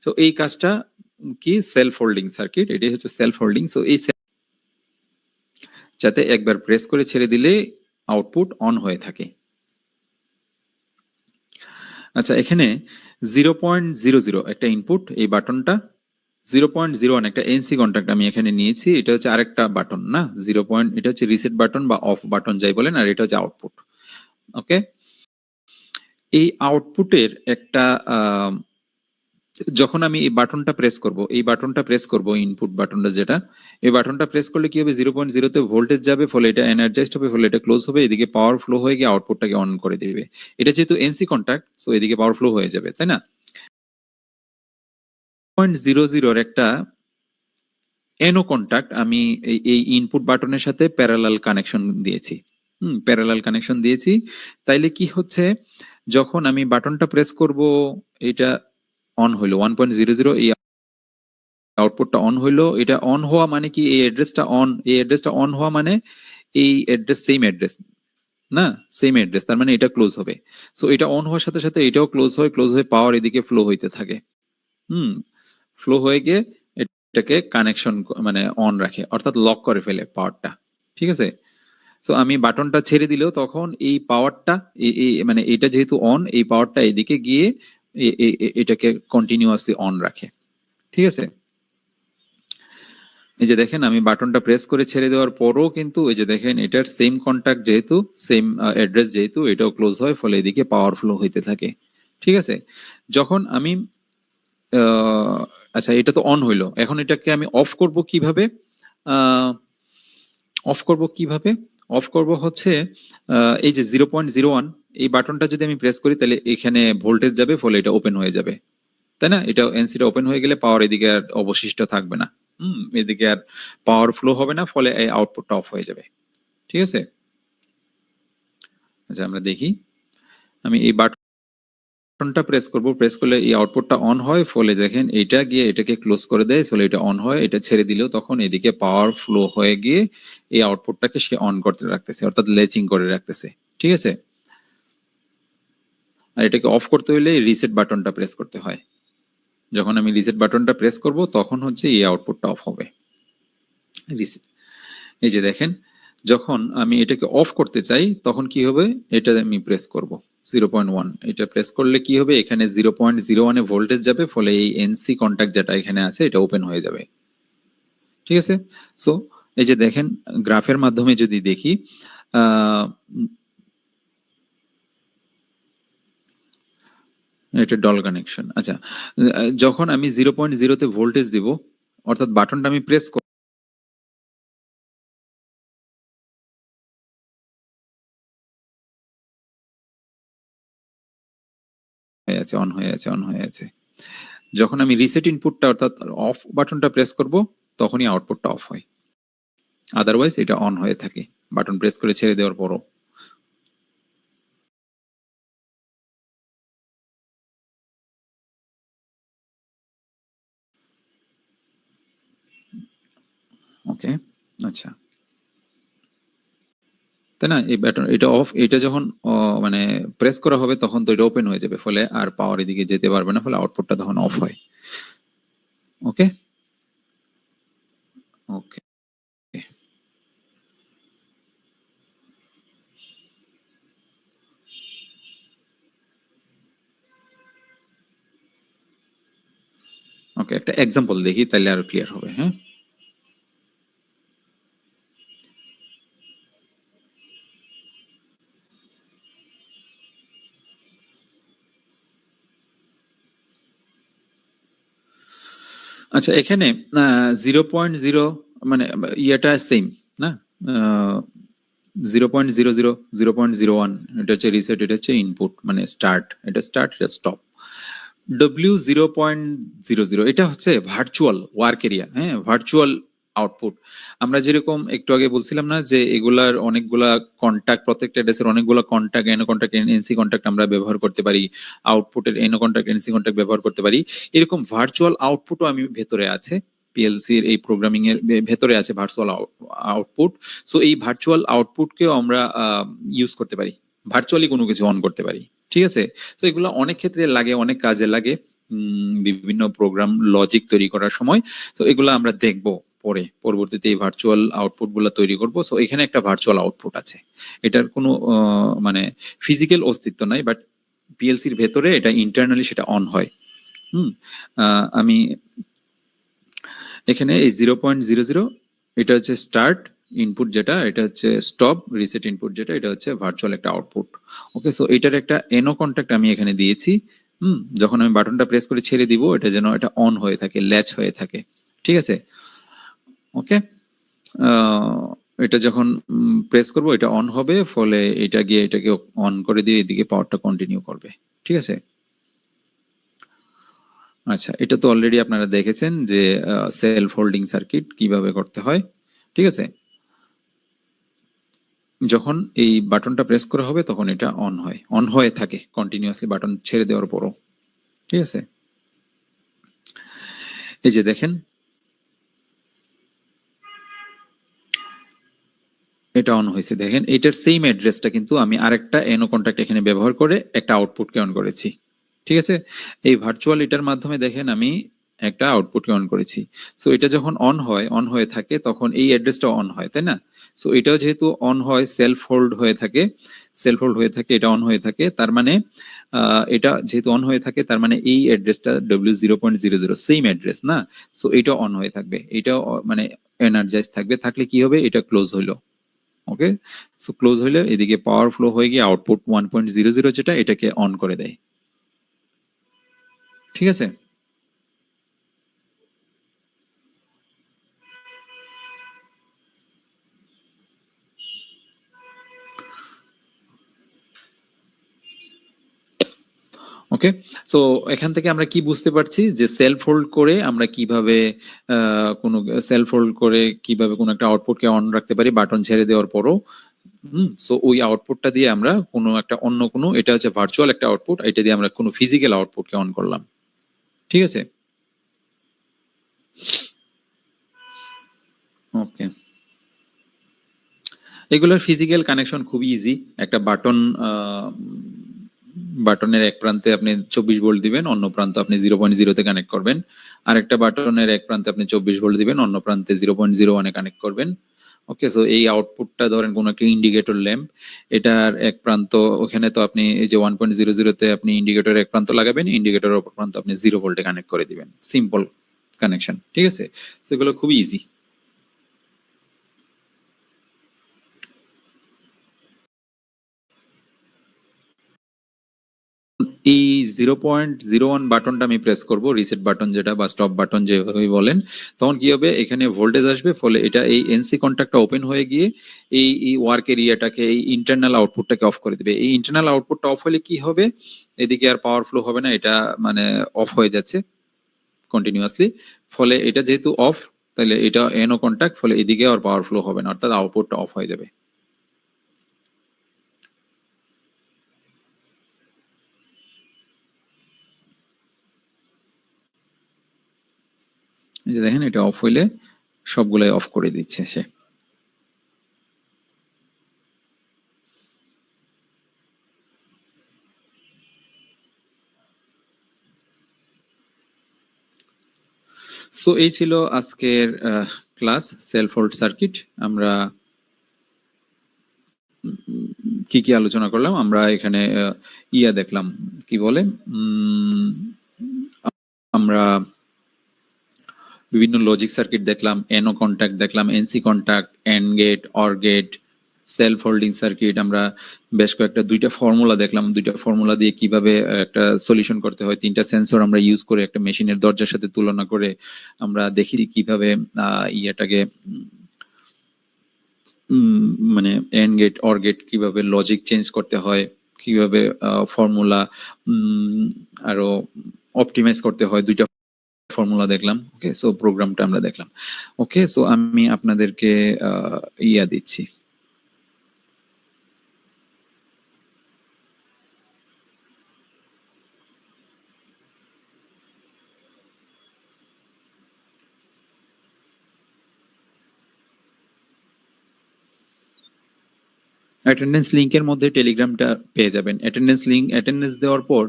তো এই কাজটা কি, সেলফ হোল্ডিং সার্কিট, এটাই হচ্ছে সেলফ হোল্ডিং। সো এই যাতে একবার প্রেস করে ছেড়ে দিলে আউটপুট অন হয়ে থাকে। আচ্ছা, এখানে 0.00 একটা ইনপুট, এই বাটনটা 0.01 একটা এনসি কন্ট্যাক্ট আমি এখানে নিয়েছি, এটা হচ্ছে আরেকটা বাটন না, 0. এটা হচ্ছে রিসেট বাটন বা অফ বাটন যাই বলেন, আর এটা হচ্ছে আউটপুট। ওকে, এই আউটপুটের একটা যখন আমি এই বাটনটা প্রেস করব, এই বাটনটা প্রেস করব, ইনপুট বাটনটা যেটা, এই বাটনটা প্রেস করলে কি হবে, 0.0 তে ভোল্টেজ যাবে, ফলে এটা এনার্জাইজড হবে, ফলে এটা ক্লোজ হবে, এদিকে পাওয়ার ফ্লো হয়ে গিয়ে আউটপুটটাকে অন করে দিবে। এটা যেহেতু এনসি কন্ট্যাক্ট, সো এদিকে পাওয়ার ফ্লো হয়ে যাবে, তাই না? 0.00 একটা এনো কন্ট্যাক্ট আমি এই ইনপুট বাটনের সাথে প্যারালাল কানেকশন দিয়েছি। প্যারালাল কানেকশন দিয়েছি, তাইলে কি হচ্ছে, যখন আমি বাটনটা প্রেস করব, এটা অন হইলো 1.00, এই আউটপুটটা অন হইলো। এটা অন হওয়া মানে কি, এই অ্যাড্রেসটা অন হওয়া মানে এই অ্যাড্রেস সেম অ্যাড্রেস না, সেম অ্যাড্রেস, তার মানে এটা ক্লোজ হবে। সো এটা অন হওয়ার সাথে সাথে এটাও ক্লোজ হয়ে পাওয়ার এদিকে ফ্লো হইতে থাকে। ফ্লো হয়ে গিয়ে এটাকে কানেকশন মানে অন রাখে, অর্থাৎ লক করে ফেলে পাওয়ারটা। ঠিক আছে, সো আমি বাটনটা ছেড়ে দিলেও তখন এই পাওয়ারটা মানে এটা যেহেতু অন, এই পাওয়ারটা এদিকে গিয়ে এটাকে কন্টিনিউয়াসলি অন রাখে। ঠিক আছে, এই যে দেখেন আমি বাটনটা প্রেস করে ছেড়ে দেওয়ার পরও কিন্তু এই যে দেখেন এটার সেম কন্ট্যাক্ট যেহেতু, সেম অ্যাড্রেস যেহেতু, এটাও ক্লোজ হয়, ফলে এদিকে পাওয়ার ফ্লো হইতে থাকে। ঠিক আছে, যখন আমি আচ্ছা এটা তো অন হইলো, এখন এটাকে আমি অফ করব কিভাবে? অফ করব কিভাবে? অফ করব হচ্ছে এই যে 0.01, এই বাটনটা যদি আমি প্রেস করি, তাহলে এখানে ভোল্টেজ যাবে, ফলে এটা ওপেন হয়ে যাবে, তাই না? এটা এনসিটা ওপেন হয়ে গেলে পাওয়ার এদিকে আর অবশিষ্ট থাকবে না। এদিকে আর পাওয়ার ফ্লো হবে না, ফলে এই আউটপুটটা অফ হয়ে যাবে। ঠিক আছে, আচ্ছা আমরা দেখি, আমি এই বাটনটা প্রেস করব, প্রেস করলে এই আউটপুটটা অন হয়, ফলে দেখেন এটা গিয়ে এটাকে ক্লোজ করে দেয়, ফলে এটা অন হয়। এটা ছেড়ে দিলেও তখন এদিকে পাওয়ার ফ্লো হয়ে গিয়ে এই আউটপুটটাকে সে অন করতে রাখতেছে, অর্থাৎ লেচিং করে রাখতেছে। ঠিক আছে, আর এটাকে অফ করতে হলে রিসেট বাটনটা প্রেস করতে হয়। যখন আমি রিসেট বাটনটা প্রেস করব, তখন হচ্ছে এই আউটপুটটা অফ হবে। এই যে দেখেন, যখন আমি এটাকে অফ করতে চাই, তখন কি হবে, এটা আমি প্রেস করব 0.1, এটা প্রেস করলে কি হবে, এখানে 0.01 ভোল্টেজ যাবে, ফলে এই এনসি কন্ট্যাক্ট যেটা এখানে আছে এটা ওপেন হয়ে যাবে। ঠিক আছে, সো এই যে দেখেন গ্রাফের মাধ্যমে যদি দেখি, এটা ডল কানেকশন। আচ্ছা, যখন আমি 0.0 তে ভোল্টেজ দিব, অর্থাৎ বাটনটা আমি প্রেস হয়ে আছে, অন হয়ে আছে। যখন আমি রিসেট ইনপুটটা অর্থাৎ অফ বাটনটা প্রেস করব, তখনই আউটপুটটা অফ হয়, আদারওয়াইজ এটা অন হয়ে থাকে বাটন প্রেস করে ছেড়ে দেওয়ার পরও। ওকে, আচ্ছা, তাই না? এই বাটন এটা অফ, এটা যখন মানে প্রেস করা হবে, তখন তো এটা ওপেন হয়ে যাবে, ফলে আর পাওয়ার এদিকে যেতে পারবে না, ফলে আউটপুটটা তখন অফ হয়। ওকে, ওকে, ওকে, একটা এক্সাম্পল দেখি, তাহলে আরো ক্লিয়ার হবে। হ্যাঁ, আচ্ছা, এখানে 0.0 মানে ইয়েটা সেম না, 0.00, 0.01, এটা হচ্ছে রিসেট, এটা হচ্ছে ইনপুট মানে স্টার্ট, এটা স্টার্ট, এটা স্টপ। W0.00 এটা হচ্ছে ভার্চুয়াল ওয়ার্ক এরিয়া, হ্যাঁ, ভার্চুয়াল আউটপুট। আমরা যেরকম একটু আগে বলছিলাম না, যে এগুলার অনেকগুলা কন্টাক্ট, প্রত্যেকটা অ্যাড্রেসের অনেকগুলা কন্টাক্ট, এনো কন্টাক্ট, এনসি কন্টাক্ট আমরা ব্যবহার করতে পারি, আউটপুটের এনো কন্টাক্ট, এনসি কন্টাক্ট ব্যবহার করতে পারি। এরকম ভার্চুয়াল আউটপুটও আমি ভেতরে আছে, পিএলসির এই প্রোগ্রামিং এর ভেতরে আছে ভার্চুয়াল আউটপুট। সো এই ভার্চুয়াল আউটপুটকেও আমরা ইউজ করতে পারি, ভার্চুয়ালি কোনো কিছু অন করতে পারি। ঠিক আছে, তো এগুলো অনেক ক্ষেত্রে লাগে, অনেক কাজে লাগে বিভিন্ন প্রোগ্রাম লজিক তৈরি করার সময়। তো এগুলো আমরা দেখব পরে, পরবর্তীতে এই ভার্চুয়াল আউটপুট গুলো তৈরি করব। সো এখানে একটা ভার্চুয়াল আউটপুট আছে, এটার কোনো মানে ফিজিক্যাল অস্তিত্ব নাই, বাট পিএলসির ভেতরে এটা ইন্টারনালি সেটা অন হয়। আমি এখানে এই 0.00 এটা হচ্ছে স্টার্ট ইনপুট, যেটা এটা হচ্ছে স্টপ রিসেট ইনপুট, যেটা এটা হচ্ছে ভার্চুয়াল একটা আউটপুট। ওকে, সো এটার একটা এনো কন্ট্যাক্ট আমি এখানে দিয়েছি। যখন আমি বাটনটা প্রেস করে ছেড়ে দিব, এটা যেন এটা অন হয়ে থাকে, ল্যাচ হয়ে থাকে, ঠিক আছে। ওকে, এটা যখন প্রেস করব এটা অন হবে, ফলে এটা গিয়ে এটাকে অন করে দিয়ে এদিকে পাওয়ারটা কন্টিনিউ করবে, ঠিক আছে। আচ্ছা, এটা তো অলরেডি আপনারা দেখেছেন যে সেলফ হোল্ডিং সার্কিট কিভাবে করতে হয়, ঠিক আছে। যখন এই বাটনটা প্রেস করা হবে তখন এটা অন হয়, অন হয়ে থাকে কন্টিনিউয়াসলি বাটন ছেড়ে দেওয়ার পরও, ঠিক আছে। এই যে দেখেন, এটা অন হয়েছে, দেখেন এটার সেম অ্যাড্রেসটা কিন্তু আমি আরেকটা এনো কন্ট্যাক্ট এখানে ব্যবহার করে একটা আউটপুটকে অন করেছি, ঠিক আছে। এই ভার্চুয়াল এটার মাধ্যমে দেখেন আমি একটা আউটপুটকে অন করেছি। সো এটা যখন অন হয়, অন হয়ে থাকে, তখন এই অ্যাড্রেসটা অন হয়, তাই না? সো এটাও যেহেতু অন হয়, সেলফ হোল্ড হয়ে থাকে, সেলফ হোল্ড হয়ে থাকে, এটা অন হয়ে থাকে, তার মানে এটা যেহেতু অন হয়ে থাকে, তার মানে এই অ্যাড্রেসটা W0.00 সেম অ্যাড্রেস না। সো এটা অন হয়ে থাকবে, এটা মানে এনার্জাইজ থাকবে, থাকলে কি হবে, এটা ক্লোজ হইলো। ওকে, সো ক্লোজ হইলে এদিকে পাওয়ার ফ্লো হয়ে গিয়ে আউটপুট 1.00 যেটা, এটাকে অন করে দেয়, ঠিক আছে। ওকে, সো এখান থেকে আমরা কি বুঝতে পারছি যে সেলফ হোল্ড করে আমরা কিভাবে কোনো সেলফ হোল্ড করে কিভাবে কোনো একটা আউটপুটকে অন রাখতে পারি বাটন ছেড়ে দেওয়ার পরও। সো ওই আউটপুটটা দিয়ে আমরা কোনো একটা অন্য কোনো, এটা হচ্ছে ভার্চুয়াল একটা আউটপুট, এটা দিয়ে আমরা কোনো ফিজিক্যাল আউটপুটকে অন করলাম, ঠিক আছে। ওকে, এগুলোর ফিজিক্যাল কানেকশন খুব ইজি। একটা বাটন, বাটনের এক প্রান্তে আপনি 24 ভোল্ট দিবেন, অন্য প্রান্ত আপনি 0.0 তে কানেক্ট করবেন। আর একটা বাটনের এক প্রান্তে আপনি 24 ভোল্ট দিবেন, অন্য প্রান্তে 0.01 এ কানেক্ট করবেন। ওকে, সো এই আউটপুটটা ধরেন কোন একটা ইন্ডিকেটর ল্যাম্প, এটার এক প্রান্ত ওখানে তো আপনি এই যে 1.00 তে আপনি ইন্ডিকেটরের এক প্রান্ত লাগাবেন, ইন্ডিকেটরের অপর প্রান্ত আপনি 0 ভোল্টে কানেক্ট করে দিবেন, সিম্পল কানেকশন, ঠিক আছে। তো এগুলো খুবই ইজি। এই 0.01 বাটনটা আমি প্রেস করব, রিসেট বাটন যেটা বা স্টপ বাটন যেভাবে বলেন, তখন কি হবে, এখানে ভোল্টেজ আসবে, ফলে এটা এই এনসি কন্ট্যাক্টটা ওপেন হয়ে গিয়ে এই ওয়ার্ক এরিয়াটাকে, এই ইন্টারনাল আউটপুটটাকে অফ করে দিবে। এই ইন্টারনাল আউটপুটটা অফ হলে কি হবে, এদিকে আর পাওয়ার ফ্লো হবে না, এটা মানে অফ হয়ে যাচ্ছে কন্টিনিউয়াসলি। ফলে এটা যেহেতু অফ, তাহলে এটা এনো কন্ট্যাক্ট, ফলে এদিকে আর পাওয়ার ফ্লো হবে না, অর্থাৎ আউটপুটটা অফ হয়ে যাবে। এই যে দেখেন, এটা অফ হইলে সবগুলাই অফ করে দিচ্ছে সে। সো এই ছিল আজকের ক্লাস সেলফ হোল্ড সার্কিট। আমরা কি কি আলোচনা করলাম, আমরা এখানে ইয়া দেখলাম, কি বলে, আমরা বিভিন্ন লজিক সার্কিট দেখলাম, এনো কন্ট্যাক্ট দেখলাম, NC contact, and gate, or gate, self holding circuit. আমরা বেশ কয়েকটা দুইটা ফর্মুলা দেখলাম, দুইটা ফর্মুলা দিয়ে কিভাবে একটা সলিউশন করতে হয়, তিনটা সেন্সর আমরা ইউজ করে একটা মেশিনের দরজার সাথে তুলনা করে আমরা দেখি কিভাবে ইয়েটাকে মানে এন্ড গেট, অর গেট কিভাবে লজিক চেঞ্জ করতে হয়, কিভাবে ফর্মুলা আরো অপটিমাইজ করতে হয়, দুইটা ফর্মুলা দেখলাম। ওকে, সো প্রোগ্রামটা আমরা দেখলাম। ওকে, সো আমি আপনাদেরকে ইয়া দিচ্ছি। অ্যাটেন্ডেন্স লিংকের মধ্যে টেলিগ্রামটা পেয়ে যাবেন। অ্যাটেন্ডেন্স লিংক, অ্যাটেন্ডেন্স দেওয়ার পর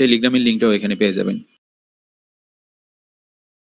টেলিগ্রামের লিংকটাও এখানে পেয়ে যাবেন।